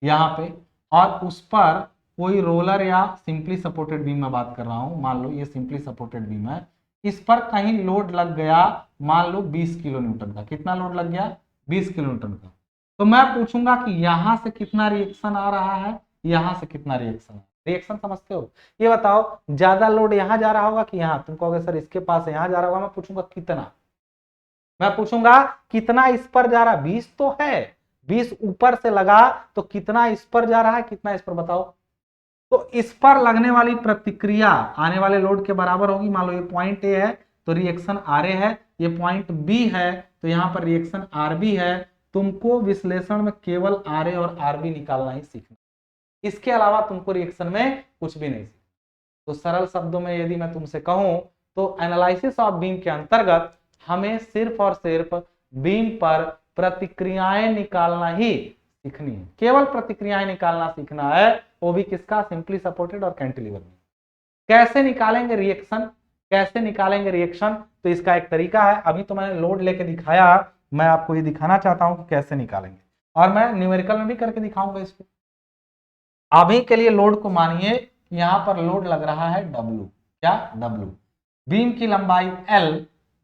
यहाँ पे, और उस पर कोई रोलर या सिंपली सपोर्टेड बीम में बात कर रहा हूं, मान लो ये सिंपली सपोर्टेड बीम है, इस पर कहीं लोड लग गया, मान लो 20 किलो न्यूटन का। कितना लोड लग गया? 20 किलो न्यूटन का। तो मैं पूछूंगा कि यहां से कितना रिएक्शन आ रहा है, यहां से कितना रिएक्शन, रिएक्शन समझते हो? ये बताओ, ज्यादा लोड यहां जा रहा होगा कि यहां? तुम कहोगे सर इसके पास यहां जा रहा होगा, मैं पूछूंगा कितना, मैं पूछूंगा कितना इस पर जा रहा? 20 तो है, 20 ऊपर से लगा तो कितना इस पर जा रहा है, कितना इस पर, बताओ। तो इस पर लगने वाली प्रतिक्रिया आने वाले लोड के बराबर होगी। मान लो ये पॉइंट ए है तो रिएक्शन आर ए है, ये पॉइंट बी है तो यहाँ पर रिएक्शन आर बी है। तुमको विश्लेषण में केवल आर ए और आर बी निकालना ही सीखना, इसके अलावा तुमको रिएक्शन में कुछ भी नहीं सीखना। तो सरल शब्दों में यदि मैं तुमसे कहूं तो एनालिसिस ऑफ बीम के अंतर्गत हमें सिर्फ और सिर्फ बीम पर प्रतिक्रियाएं निकालना ही सीखनी है, केवल प्रतिक्रियाएं निकालना सीखना है, वो भी किसका? सिंपली सपोर्टेड और कैंटिलीवर में। कैसे निकालेंगे रिएक्शन, कैसे निकालेंगे रिएक्शन? तो इसका एक तरीका है, अभी तो मैंने लोड लेके दिखाया, मैं आपको ये दिखाना चाहता हूं कि कैसे निकालेंगे, और मैं न्यूमेरिकल में भी करके दिखाऊंगा इसको। अभी के लिए लोड को मानिए, यहां पर लोड लग रहा है W, क्या? W। बीम की लंबाई L,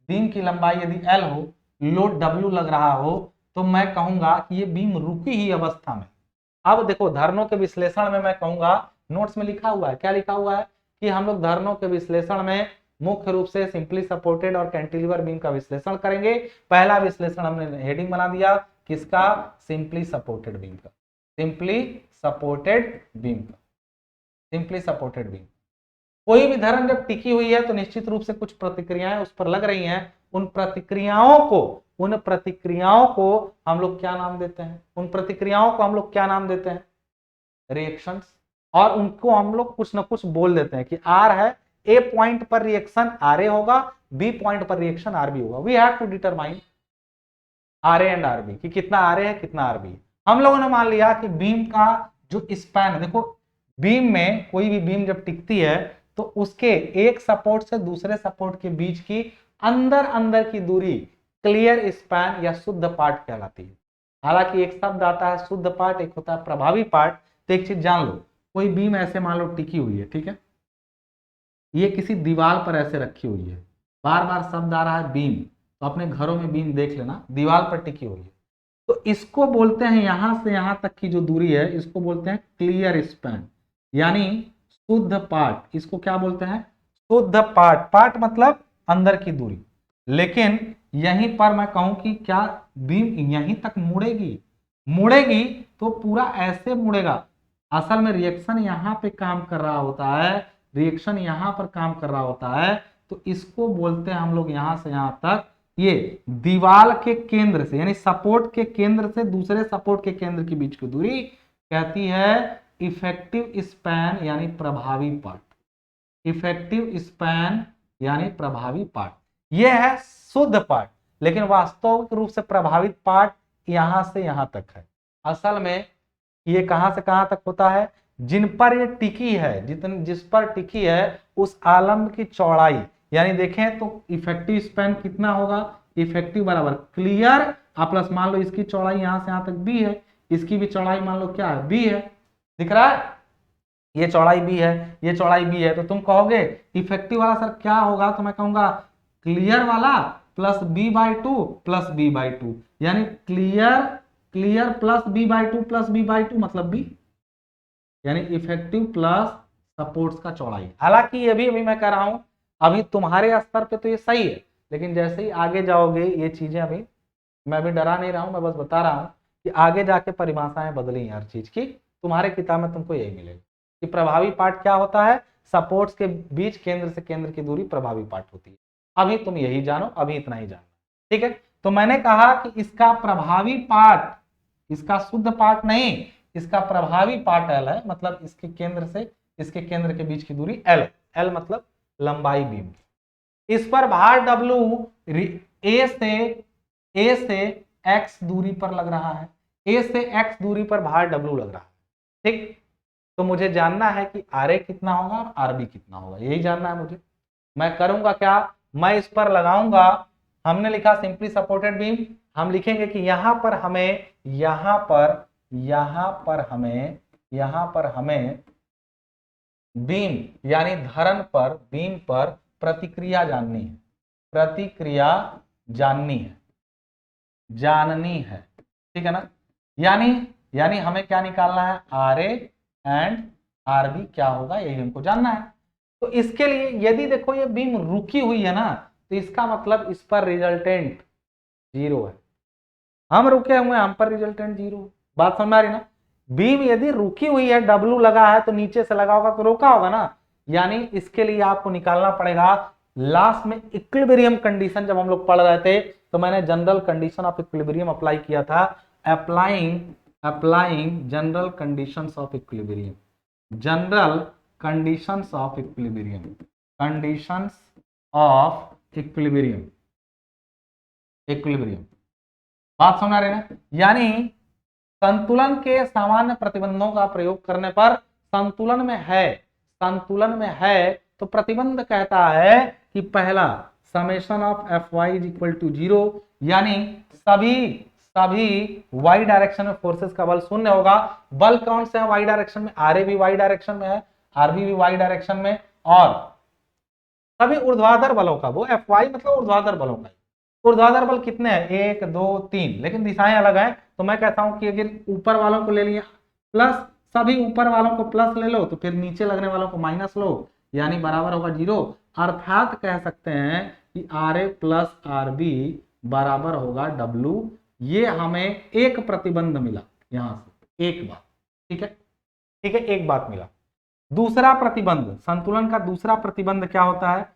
बीम की लंबाई यदि L हो, लोड W लग रहा हो, तो मैं कहूंगा कि ये बीम रुकी ही अवस्था में। अब देखो, धारणों के विश्लेषण में मैं कहूंगा, नोट्स में लिखा हुआ है, क्या लिखा हुआ है कि हम लोग धारणों के विश्लेषण में मुख्य रूप से सिंपली सपोर्टेड और कैंटिलीवर बीम का विश्लेषण करेंगे। पहला विश्लेषण हमने हेडिंग बना दिया, किसका? सिंपली सपोर्टेड बीम का, सिंपली सपोर्टेड बीम का, सिंपली सपोर्टेड बीम। कोई भी धारण जब टिकी हुई है तो निश्चित रूप से कुछ प्रतिक्रियाएं उस पर लग रही हैं, उन प्रतिक्रियाओं को हम लोग क्या नाम देते हैं? उन प्रतिक्रियाओं को हम लोग क्या नाम देते हैं? रिएक्शंस। और उनको हम लोग कुछ ना कुछ बोल देते हैं कि आर है, ए पॉइंट पर रिएक्शन आर ए होगा, बी पॉइंट पर रिएक्शन आर बी होगा। We have to determine R A and R B, कि कितना आर ए है, कितना आर बी है। हम लोगों ने मान लिया कि बीम का जो स्पैन है, देखो बीम में कोई भी बीम जब टिकती है तो उसके एक सपोर्ट से दूसरे सपोर्ट के बीच की अंदर की दूरी क्लियर स्पैन या शुद्ध पार्ट कहलाती है। हालांकि एक शब्द आता है शुद्ध पार्ट, एक होता है प्रभावी पार्ट। तो एक चीज जान लो, कोई बीम ऐसे मान लो टिकी हुई है, ठीक है, ये किसी दीवार पर ऐसे रखी हुई है, बार बार शब्द आ रहा है बीम, तो अपने घरों में बीम देख लेना, दीवार पर टिकी हुई है, तो इसको बोलते हैं, यहां से यहां तक की जो दूरी है इसको बोलते हैं क्लियर स्पैन, यानी शुद्ध पार्ट। इसको क्या बोलते हैं? शुद्ध पार्ट। पार्ट मतलब अंदर की दूरी। लेकिन यहीं पर मैं कहूं कि क्या बीम यहीं तक मुड़ेगी? मुड़ेगी तो पूरा ऐसे मुड़ेगा। असल में रिएक्शन यहां पे काम कर रहा होता है, रिएक्शन यहां पर काम कर रहा होता है, तो इसको बोलते हैं हम लोग यहां से यहां तक, ये दीवार के केंद्र से, यानी सपोर्ट के केंद्र से दूसरे सपोर्ट के केंद्र के बीच की दूरी कहती है इफेक्टिव स्पैन, यानी प्रभावी पार्ट। इफेक्टिव स्पैन यानी प्रभावी पार्ट, यह है शुद्ध पार्ट। लेकिन वास्तविक रूप से प्रभावित पार्ट यहां से यहां तक है। असल में ये कहां से कहां तक होता है? जिन पर ये टिकी है, जिस पर टिकी है उस आलम्ब की चौड़ाई, यानी देखें तो इफेक्टिव स्पैन कितना होगा? इफेक्टिव बराबर क्लियर प्लस मान लो इसकी चौड़ाई यहां से यहां तक बी है, इसकी भी चौड़ाई मान लो क्या है? बी है। दिख रहा है? ये चौड़ाई बी है, ये चौड़ाई बी है, तो तुम कहोगे इफेक्टिव वाला सर क्या होगा? तो मैं कहूंगा क्लियर वाला plus B by two plus B by two, यानी clear plus B by two plus B by two मतलब बी, यानी इफेक्टिव प्लस सपोर्ट्स का चौड़ाई। हालांकि ये भी अभी मैं कह रहा हूं, अभी तुम्हारे स्तर पे तो ये सही है, लेकिन जैसे ही आगे जाओगे ये चीजें, अभी मैं अभी डरा नहीं रहा हूं, मैं बस बता रहा हूं कि आगे जाके परिभाषाएं बदली हर चीज की, तुम्हारे किताब में तुमको यही मिलेगा कि प्रभावी पार्ट क्या होता है, सपोर्ट्स के बीच केंद्र से केंद्र की दूरी प्रभावी पार्ट होती है। अभी तुम यही जानो, अभी इतना ही जानो, ठीक है। तो मैंने कहा कि इसका प्रभावी पार्ट, इसका शुद्ध पार्ट नहीं, इसका प्रभावी पार्ट एल है, मतलब इसके केंद्र से इसके केंद्र के बीच की दूरी एल, एल मतलब लंबाई बीम। इस पर भार डब्ल्यू ए से एक्स दूरी पर लग रहा है, ए से एक्स दूरी पर भार डब्ल्यू लग रहा है, ठीक। तो मुझे जानना है कि आर ए कितना होगा और आर बी कितना होगा, यही जानना है मुझे। मैं करूंगा क्या, मैं इस पर लगाऊंगा, हमने लिखा सिंपली सपोर्टेड बीम, हम लिखेंगे कि यहां पर हमें बीम यानी धरन पर, बीम पर प्रतिक्रिया जाननी है, प्रतिक्रिया जाननी है, ठीक है ना। यानी हमें क्या निकालना है, R A and R B क्या होगा, यही हमको जानना है। तो इसके लिए यदि देखो ये बीम रुकी हुई है ना, तो इसका मतलब इस पर रिजल्टेंट 0 है, हम रुके हुए हम पर रिजल्टेंट 0। बात समझ आ रही ना, बीम यदि रुकी हुई है, डब्लू लगा है तो नीचे से लगा होगा तो रोका होगा ना, यानी इसके लिए आपको निकालना पड़ेगा। लास्ट में इक्विलिब्रियम कंडीशन जब हम लोग पढ़ रहे थे तो मैंने general condition of equilibrium apply किया था, applying general conditions of equilibrium, general conditions of equilibrium, conditions of equilibrium, बात समझ आ रही है। यानी संतुलन के सामान्य प्रतिबंधों का प्रयोग करने पर संतुलन में है तो प्रतिबंध कहता है कि पहला summation of F Y is equal to 0, यानी सभी वाई डायरेक्शन में फोर्सेस का बल 0 होगा। बल कौन से है वाई डायरेक्शन में, आर ए भी वाई डायरेक्शन में है, आरबी भी वाई डायरेक्शन में, और सभी ऊर्ध्वाधर बलों का, वो एफ वाई मतलब ऊर्ध्वाधर बलों का, ऊर्ध्वाधर बल कितने हैं, 1 2 3, लेकिन दिशाएं अलग हैं। तो मैं कहता हूं कि अगर ऊपर वालों को ले लिया प्लस, सभी ऊपर वालों को प्लस ले लो तो फिर नीचे लगने वालों को माइनस लो, यानी बराबर होगा 0। अर्थात कह सकते हैं कि R A plus R B बराबर होगा डब्लू। ये हमें एक प्रतिबंध मिला यहां से, एक बात, ठीक है, एक बात मिला। दूसरा प्रतिबंध, संतुलन का दूसरा प्रतिबंध क्या होता है,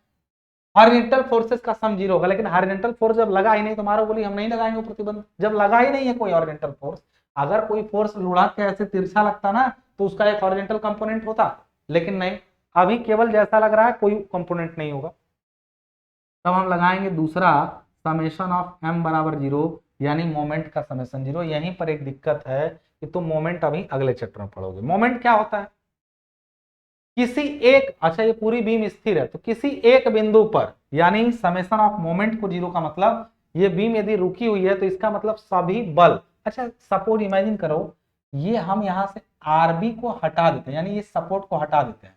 हॉरिजॉन्टल फोर्सेस का सम 0 होगा। लेकिन हॉरिजॉन्टल फोर्स जब लगा ही नहीं तो मारो बोली हम नहीं लगाएंगे प्रतिबंध, जब लगा ही नहीं है कोई हॉरिजॉन्टल फोर्स। अगर कोई फोर्स लुढ़क के ऐसे तिरछा लगता ना तो उसका एक हॉरिजॉन्टल कंपोनेंट होता, लेकिन नहीं, अभी केवल जैसा लग रहा है कोई कंपोनेंट नहीं होगा। तब हम लगाएंगे दूसरा समेशन ऑफ एम बराबर 0, यानी मोमेंट का समेशन 0। यहीं पर एक दिक्कत है कि तुम मोमेंट अभी अगले चैप्टर में पढ़ोगे। मोमेंट क्या होता है, किसी एक, अच्छा ये पूरी बीम स्थिर है तो किसी एक बिंदु पर, यानी समेशन ऑफ मोमेंट को 0 का मतलब ये बीम यदि रुकी हुई है तो इसका मतलब सभी बल, अच्छा सपोर्ट इमेजिन करो ये हम यहां से आरबी को हटा देते हैं, यानी ये सपोर्ट को हटा देते हैं,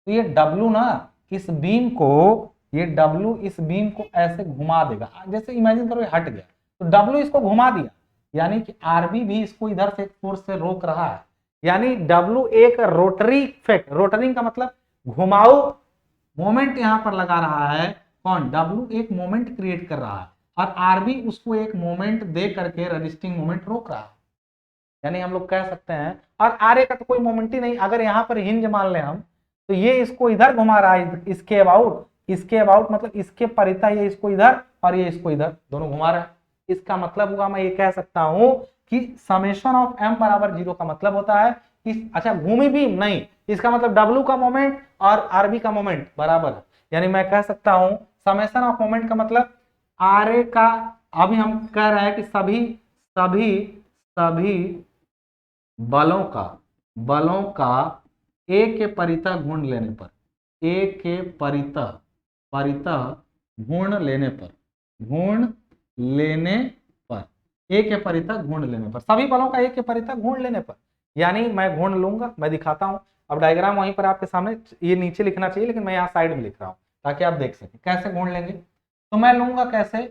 तो ये डब्लू ना इस बीम को, ये डब्लू इस बीम को ऐसे घुमा देगा, जैसे इमेजिन करो ये हट गया तो डब्लू इसको घुमा दिया, यानी कि आरबी भी इसको इधर से फोर्स से रोक रहा है। यानी डब्लू एक रोटरी इफेक्ट, रोटरिंग का मतलब घुमाऊ मोमेंट यहां पर लगा रहा है, कौन, डब्लू एक मोमेंट क्रिएट कर रहा है और आरबी उसको एक मोमेंट दे करके रेजिस्टिंग मोमेंट रोक रहा है। यानी हम लोग कह सकते हैं, और आर ए का तो कोई मोमेंट ही नहीं, अगर यहाँ पर हिंज मान लें हम तो ये इसको इधर घुमा रहा है, इसके अबाउट मतलब इसके परिता, ये इसको इधर और ये इसको इधर, दोनों घुमा रहा है। इसका मतलब हुआ, मैं ये कह सकता हूं कि समेशन ऑफ एम बराबर 0 का मतलब होता है कि, अच्छा घूमी भी नहीं, इसका मतलब डब्लू का मोमेंट और आरबी का मोमेंट बराबर है। यानी मैं कह सकता हूं समेशन ऑफ मोमेंट का मतलब आर ए का, अभी हम कह रहे हैं कि सभी बलों का ए के परितः गुण लेने पर, ए के परितः गुण लेने पर, ए के परितः गुण लेने पर, सभी बलों का ए के परितः गुण लेने पर, यानी मैं गुण लूंगा, मैं दिखाता हूं। अब डायग्राम वहीं पर आपके सामने, ये नीचे लिखना चाहिए लेकिन मैं यहाँ साइड में लिख रहा हूं ताकि आप देख सकें कैसे गुण लेंगे। तो मैं लूंगा कैसे,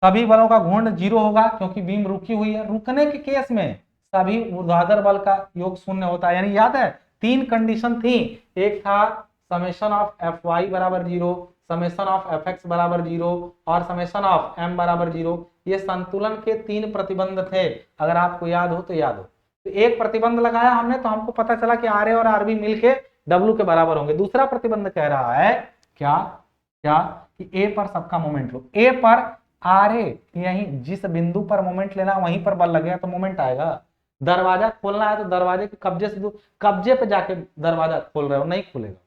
सभी बलों का गुण 0 होगा क्योंकि बीम रुकी हुई है, रुकने के केस में सभी ऊर्ध्वाधर बल का योग 0 होता है। यानी याद है 3 कंडीशन थी, एक था समेशन ऑफ एफ वाई बराबर 0, समेशन ऑफ एफ एक्स बराबर 0 और समेशन ऑफ एम बराबर 0, ये संतुलन के 3 प्रतिबंध थे। अगर आपको याद हो तो याद हो। तो एक प्रतिबंध लगाया हमने तो हमको पता चला कि आर ए और आरबी मिलके डब्ल्यू के बराबर होंगे। दूसरा प्रतिबंध कह रहा है क्या क्या कि ए पर सबका मोमेंट लो, ए पर आर ए यहीं जिस बिंदु पर मोमेंट लेना वहीं पर बल लगेगा तो मोमेंट आएगा। दरवाजा खोलना है तो दरवाजे के कब्जे से कब्जे पे जाके दरवाजा खोल रहे हो, नहीं खुलेगा।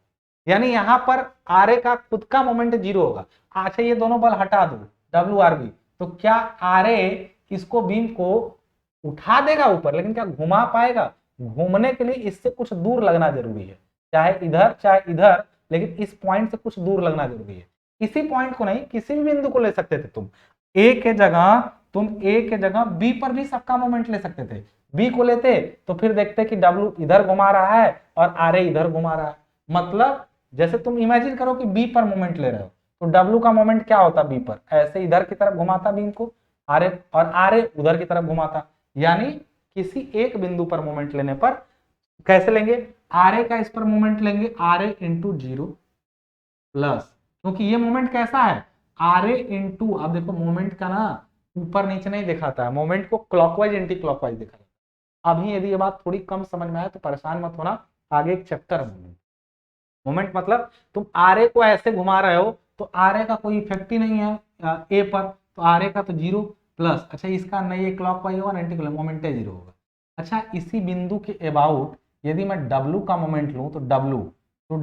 यानी यहां पर आर ए का खुद का मोमेंट 0 होगा। अच्छा ये दोनों बल हटा दो डब्ल्यू आर बी, तो क्या आर ए इसको बीम को उठा देगा ऊपर, लेकिन क्या घुमा पाएगा? घूमने के लिए इससे कुछ दूर लगना जरूरी है, चाहे इधर चाहे इधर, लेकिन इस पॉइंट से कुछ दूर लगना जरूरी है। इसी पॉइंट को नहीं, किसी भी बिंदु को ले सकते थे तुम। ए के जगह बी पर भी सबका मोमेंट ले सकते थे। बी को लेते तो फिर देखते कि डब्ल्यू इधर घुमा रहा है और आर ए इधर घुमा रहा है। मतलब जैसे तुम इमेजिन करो कि बी पर मोमेंट ले रहे हो तो डब्ल्यू का मोमेंट क्या होता बी पर, ऐसे इधर की तरफ घुमाता बीम को आर ए, और आर ए उधर की तरफ घुमाता। यानी किसी एक बिंदु पर मोमेंट लेने पर कैसे लेंगे, आर ए का इस पर मोमेंट लेंगे आर ए इंटू 0 प्लस, क्योंकि ये मोमेंट कैसा है आर ए इंटू, अब देखो मोमेंट का ना ऊपर नीचे नहीं दिखाता है, मोमेंट को क्लॉकवाइज एंटी क्लॉकवाइज दिखाता है। अभी यदि ये बात थोड़ी कम समझ में आए तो परेशान मत होना, आगे एक चैप्टर है। मोमेंट मतलब तुम आर ए को ऐसे घुमा रहे हो तो आर ए का कोई इफेक्ट ही नहीं है ए पर, तो आर ए का तो 0 प्लस, अच्छा इसका नहीं ये क्लॉकवाइज होगा, एंटी क्लॉकवाइज, मोमेंट 0 होगा। अच्छा इसी बिंदु के अबाउट यदि मैं W का मोमेंट लूं तो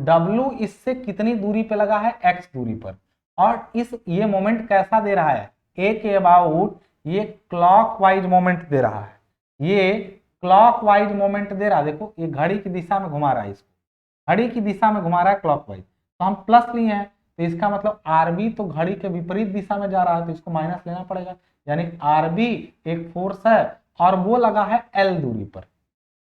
W इससे कितनी दूरी पे लगा है, x दूरी पर, और ये मोमेंट कैसा दे रहा है, A के अबाउट ये क्लॉकवाइज मोमेंट दे रहा है, ये क्लॉकवाइज मोमेंट दे रहा है। देखो ये घड़ी की दिशा में घुमा रहा है, इसको घड़ी की दिशा में घुमा रहा है क्लॉकवाइज, तो हम प्लस लिए हैं तो इसका मतलब आरबी तो घड़ी के विपरीत दिशा में जा रहा है तो इसको माइनस लेना पड़ेगा। यानी आरबी एक फोर्स है और वो लगा है L दूरी पर,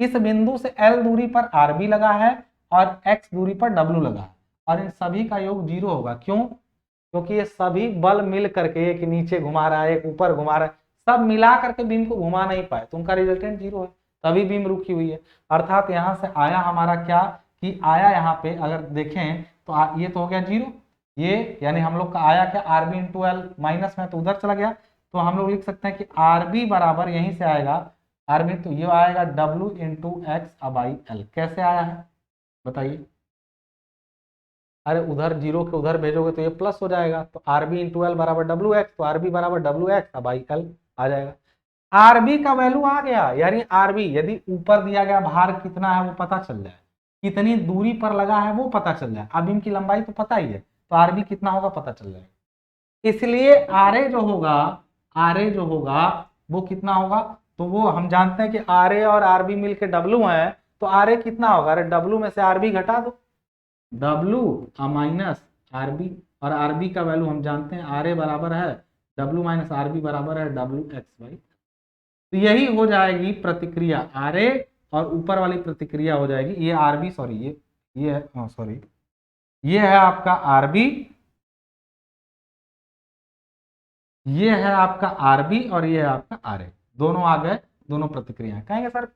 इस बिंदु से L दूरी पर आरबी लगा है और x दूरी पर W लगा है, और इन सभी का योग 0 होगा। क्यों? क्योंकि ये सभी बल मिल करके, एक नीचे घुमा रहा है एक ऊपर घुमा रहा है, सब मिला करके बीम को घुमा नहीं पाए तो उनका रिजल्टेंट 0 है, तभी बीम रुकी हुई है। अर्थात यहाँ से आया हमारा क्या कि आया यहाँ पे अगर देखें तो ये तो हो गया 0, ये यानी हम लोग का आया क्या आरबी इंटू एल, माइनस में तो उधर चला गया, तो हम लोग लिख सकते हैं कि आरबी बराबर यहीं से आएगा आरबी, तो ये आएगा W into x by L. कैसे आया है बताइए? अरे उधर 0 के उधर भेजोगे तो ये प्लस हो जाएगा, तो आरबी इंटू एल बराबर डब्ल्यू एक्स, तो आरबी बराबर डब्ल्यू एक्स बाई एल आ जाएगा। आरबी का वैल्यू आ गया, यानी आरबी यदि ऊपर दिया गया भार कितना है वो पता चल जाए, कितनी दूरी पर लगा है वो पता चल जाए, अब इनकी लंबाई तो पता ही है तो आरबी कितना होगा पता चल जाएगा। इसलिए आरए जो होगा वो कितना होगा, तो वो हम जानते हैं कि आरए और आरबी मिलके डब्ल्यू है, तो आरए कितना होगा, अरे डब्ल्यू में से आरबी घटा दो, डब्ल्यू माइनस आरबी, और आरबी का वैल्यू हम जानते हैं आरए बराबर है डब्ल्यू माइनस आरबी बराबर है डब्ल्यू एक्स वाई। तो यही हो जाएगी प्रतिक्रिया आरए, और ऊपर वाली प्रतिक्रिया हो जाएगी ये आरबी, सॉरी ये है सॉरी ये है आपका आरबी, ये है आपका आरबी और ये है आपका आरए, दोनों आ गए, दोनों प्रतिक्रिया। कहेंगे सर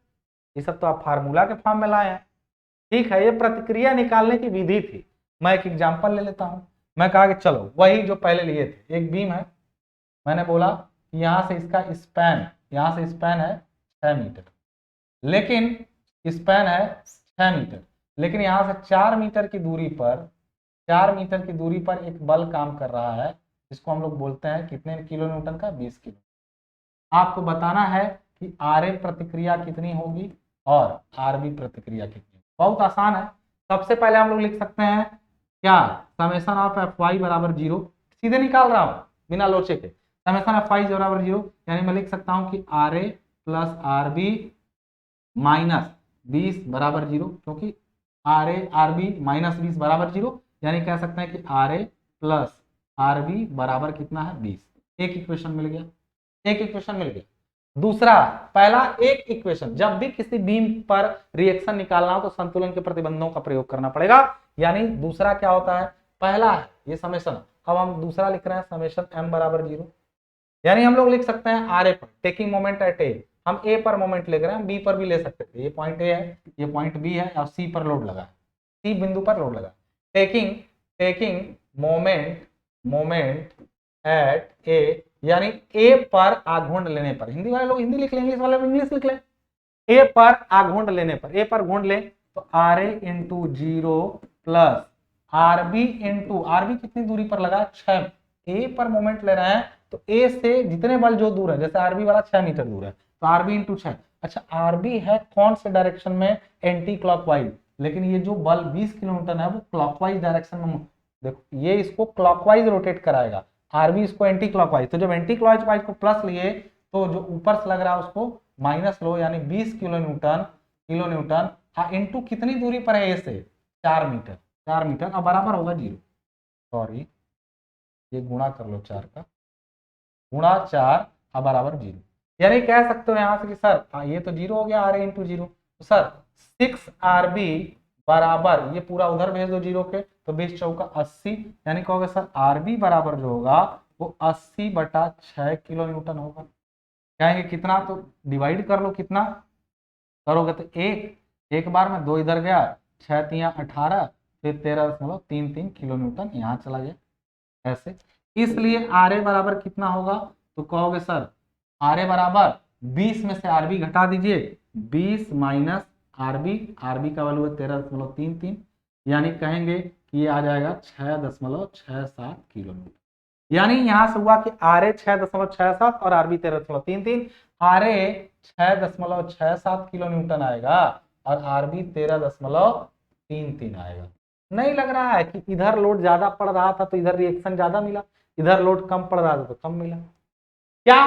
ये सब तो आप फार्मूला के फॉर्म में लाए हैं, ठीक है, ये प्रतिक्रिया निकालने की विधि थी। मैं एक एग्जांपल ले लेता हूं, मैं कहा कि चलो वही जो पहले लिए थे, एक बीम है, मैंने बोला कि यहां से इसका स्पैन, यहां से स्पैन है 6 मीटर, लेकिन स्पैन है 6 मीटर, लेकिन यहां से 4 मीटर की दूरी पर, 4 मीटर की दूरी पर एक बल काम कर रहा है, जिसको हम लोग बोलते हैं कितने किलो न्यूटन का, 20 किलो। आपको बताना है कि आर ए प्रतिक्रिया कितनी होगी और आरबी प्रतिक्रिया कितनी, बहुत आसान है। सबसे पहले हम लोग लिख सकते हैं क्या, समेशन ऑफ एफ वाई बराबर 0, सीधे निकाल रहा हूं बिना लोचे के, समेशन एफ वाई बराबर 0, यानी मैं लिख सकता हूं कि R A plus R B minus 20 बराबर 0, क्योंकि आर ए आरबी माइनस 20 बराबर 0, यानी कह सकते हैं कि आर ए प्लस आरबी बराबर कितना है 20। एक इक्वेशन मिल गया, एक इक्वेशन मिल गया। दूसरा, पहला एक इक्वेशन, जब भी किसी बीम पर रिएक्शन निकालना हो तो संतुलन के प्रतिबंधों का प्रयोग करना पड़ेगा, यानी दूसरा क्या होता है, पहला है ये समेशन, अब हम दूसरा लिख रहे हैं समेशन m बराबर 0, यानी हम लोग लिख सकते हैं आर ए पर टेकिंग मोमेंट एट ए, हम ए पर मोमेंट ले रहे हैं, बी पर भी ले सकते थे, ये पॉइंट ए है, ये पॉइंट बी है, और सी पर लोड लगा, सी बिंदु पर लोड लगा, टेकिंग मोमेंट मोमेंट एट ए, यानी ए पर आघूर्ण लेने पर, हिंदी वाले लोग हिंदी लिख लें, इंग्लिश वाले लोग इंग्लिश लिख लें, ए पर आघूर्ण लेने पर, ए पर घूर्ण लें तो R A into 0 plus R B into, R B कितनी दूरी पर लगा 6, ए पर मोमेंट ले रहे हैं तो ए से जितने बल जो दूर है, जैसे आरबी वाला 6 मीटर दूर है तो आरबी इंटू 6, अच्छा आरबी है कौन से डायरेक्शन में, एंटी क्लॉकवाइज, लेकिन ये जो बल 20 किलोमीटर है वो क्लॉकवाइज डायरेक्शन में, देखो ये इसको क्लॉकवाइज रोटेट कराएगा, आरबी इसको एंटी क्लॉकवाइज, तो जब एंटी क्लॉकवाइज को प्लस लिए तो जो ऊपर से लग रहा है उसको माइनस लो, यानी 20 किलो न्यूटन इंटू कितनी दूरी पर है ए से 4 मीटर, 4 मीटर, अब बराबर होगा 0, सॉरी ये गुणा कर लो 4 का, गुणा 4 अब बराबर 0, यानी कह सकते हो यहां से कि सर ये तो 0 हो गया आर ए इंटू 0, तो सर 6 आरबी बराबर, ये पूरा उधर भेज दो 0 के, तो 20 चौका 80, यानी कहोगे सर आरबी बराबर जो होगा वो 80/6 किलो न्यूटन होगा, कहेंगे कितना, तो डिवाइड कर लो, कितना करोगे तो एक बार में 2 इधर गया, 6 तिया 18, फिर 13.33 किलो न्यूटन यहाँ चला गया, ऐसे, इसलिए आर ए बराबर कितना होगा, तो कहोगे सर आर ए बराबर 20 में से आरबी घटा दीजिए, 20 माइनस आरबी, आरबी का वैल्यू है 13.33, यानी कहेंगे कि ये आ जाएगा 6.67 किलो न्यूटन, यानी यहां से हुआ कि आर ए 6.67 और R B 13.33, R A 6.67 kilo newton आएगा और आरबी 13.33 आएगा। नहीं लग रहा है कि इधर लोड ज्यादा पड़ रहा था तो इधर रिएक्शन ज्यादा मिला, इधर लोड कम पड़ रहा था तो कम मिला, क्या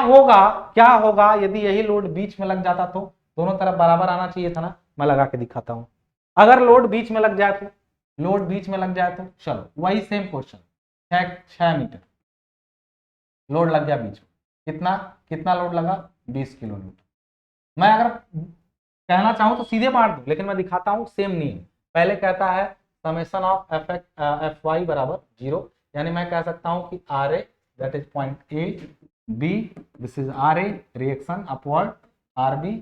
होगा यदि यही लोड बीच में लग जाता, तो दोनों तरफ बराबर आना चाहिए था ना, मैं लगा के दिखाता हूं, अगर लोड बीच में लग जाए तो, लोड बीच में लग जाए तो, चलो वही सेम क्वेश्चन, 6 मीटर लोड लग गया बीच में, कितना लोड लगा 20 किलो न्यूटन, मैं अगर कहना चाहूं तो सीधे मार दूं, लेकिन मैं दिखाता हूं सेम नियम, पहले कहता है समेशन ऑफ एफ वाई बराबर 0, यानी मैं कह सकता हूं कि R A that is point A, B this is R A reaction upward, R B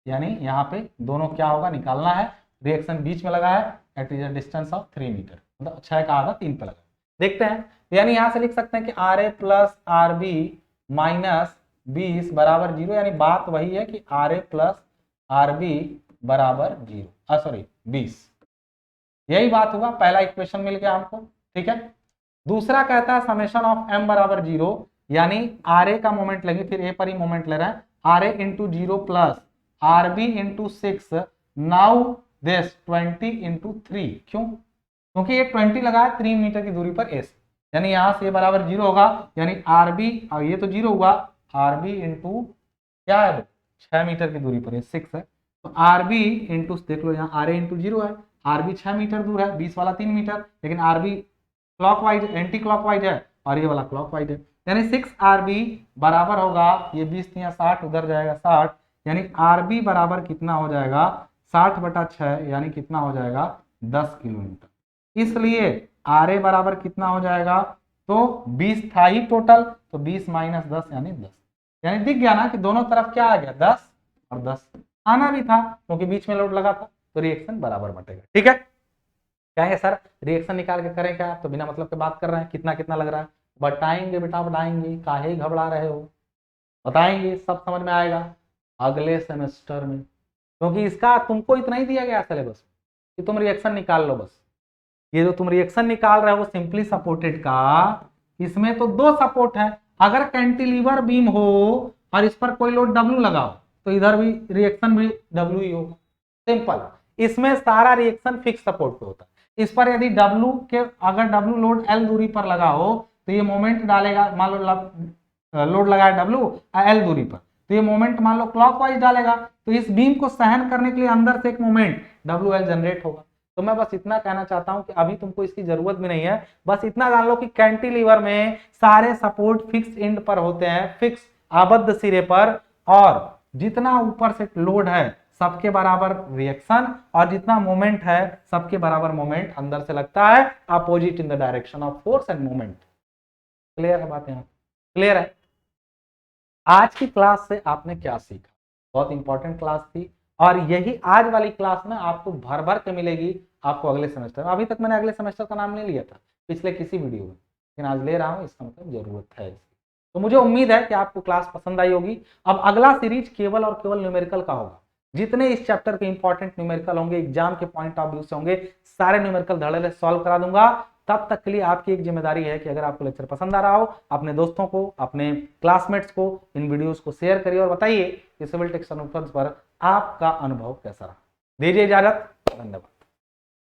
यानी यहाँ पे दोनों क्या होगा निकालना है, रिएक्शन बीच में लगा है, at is a distance of 3 metre, मतलब 6 का आधा 3 पे लगा, देखते हैं, यानी यहां से लिख सकते हैं कि R A plus R B minus 20 बराबर 0, यानी बात वही है कि R A plus R B बराबर 0, सॉरी 20, यही बात हुआ, पहला इक्वेशन मिल गया हमको, ठीक है। दूसरा कहता है समेशन ऑफ m बराबर 0, यानी आर ए का मोमेंट लेंगे, फिर ए पर ही मोमेंट ले रहे हैं, R A into 0 plus R B into 6, now this 20 into 3, क्योंकि ये 20 लगा है 3 मीटर की दूरी पर ए से, यानी यहां से बराबर 0 होगा, यानी आर बी, और ये तो 0 हुआ, आर बी इंटू क्या है 6 मीटर की दूरी पर, ये 6 है, तो आर बी इंटू देख लो यहाँ आर ए इंटू 0 है, आर बी 6 मीटर दूर है, 20 वाला 3 मीटर, लेकिन R B clockwise anti clockwise है और ये वाला क्लॉकवाइज है, यानी 6 आर बी बराबर होगा, ये 20 या 60 उधर जाएगा 60, यानी आर बी बराबर कितना हो जाएगा 60/6, यानी कितना हो जाएगा 10 किलोमीटर, इसलिए आर ए बराबर कितना हो जाएगा, तो 20 था ही टोटल, तो 20 माइनस 10 यानी 10, यानी दिख गया ना कि दोनों तरफ क्या आ गया 10 और 10 आना भी था क्योंकि बीच में लोड लगा था, तो रिएक्शन बराबर बटेगा, ठीक है। कहेंगे सर रिएक्शन निकाल के करें क्या, तो बिना मतलब के बात कर रहे हैं, कितना कितना लग रहा है, बताएंगे बेटा बताएंगे, काहे घबरा रहे हो, बताएंगे, सब समझ में आएगा अगले सेमेस्टर में, क्योंकि इसका तुमको इतना ही दिया गया सिलेबस कि तुम रिएक्शन निकाल लो बस, ये जो तुम रिएक्शन निकाल रहे हो सिंपली सपोर्टेड का, इसमें तो 2 सपोर्ट है, अगर कैंटिलीवर बीम हो और इस पर कोई लोड डब्ल्यू लगाओ तो इधर भी रिएक्शन भी डब्ल्यू ही होगा, सिंपल, इसमें सारा रिएक्शन फिक्स सपोर्ट पे होता है, इस पर यदि डब्ल्यू के अगर डब्ल्यू लोड एल दूरी पर लगा हो तो ये मोमेंट डालेगा, मान लो लोड लगा है डब्ल्यू एल दूरी पर, तो ये मोमेंट मान लो क्लॉकवाइज डालेगा, तो इस बीम को सहन करने के लिए अंदर से एक मोमेंट डब्ल्यू एल जनरेट होगा, तो मैं बस इतना कहना चाहता हूं कि अभी तुमको इसकी जरूरत भी नहीं है, बस इतना जान लो कि कैंटिलीवर में सारे सपोर्ट फिक्स एंड पर होते हैं, फिक्स आबद्ध सिरे पर, और जितना ऊपर से लोड है सबके बराबर रिएक्शन और जितना मोमेंट है सबके बराबर मोमेंट अंदर से लगता है, opposite in the direction of force end moment, clear है बात, यहाँ क्लियर है। आज की क्लास से आपने क्या सीखा, बहुत इंपॉर्टेंट क्लास थी, और यही आज वाली क्लास ना आपको भर भर के मिलेगी आपको अगले सेमेस्टर में, अभी तक मैंने अगले सेमेस्टर का नाम नहीं लिया था, पिछले किसी वीडियो में, लेकिन आज ले रहा हूँ, इसका मतलब जरूरत है। तो मुझे उम्मीद है कि आपको क्लास पसंद आई होगी। अब अगला सीरीज केवल और केवल न्यूमेरिकल का होगा। जितने इस चैप्टर के इंपॉर्टेंट न्यूमेरिकल होंगे, एग्जाम के पॉइंट ऑफ व्यू से होंगे, सारे न्यूमेरिकल धड़ल्ले सॉल्व करा दूंगा। तब तक के लिए आपकी एक जिम्मेदारी है कि अगर आपको लेक्चर पसंद आ रहा हो, अपने दोस्तों को, अपने क्लासमेट्स को इन वीडियोस को शेयर करिए और बताइए कि सिविल टेक्स सॉल्यूशंस पर आपका अनुभव कैसा रहा। दीजिए इजाजत, धन्यवाद।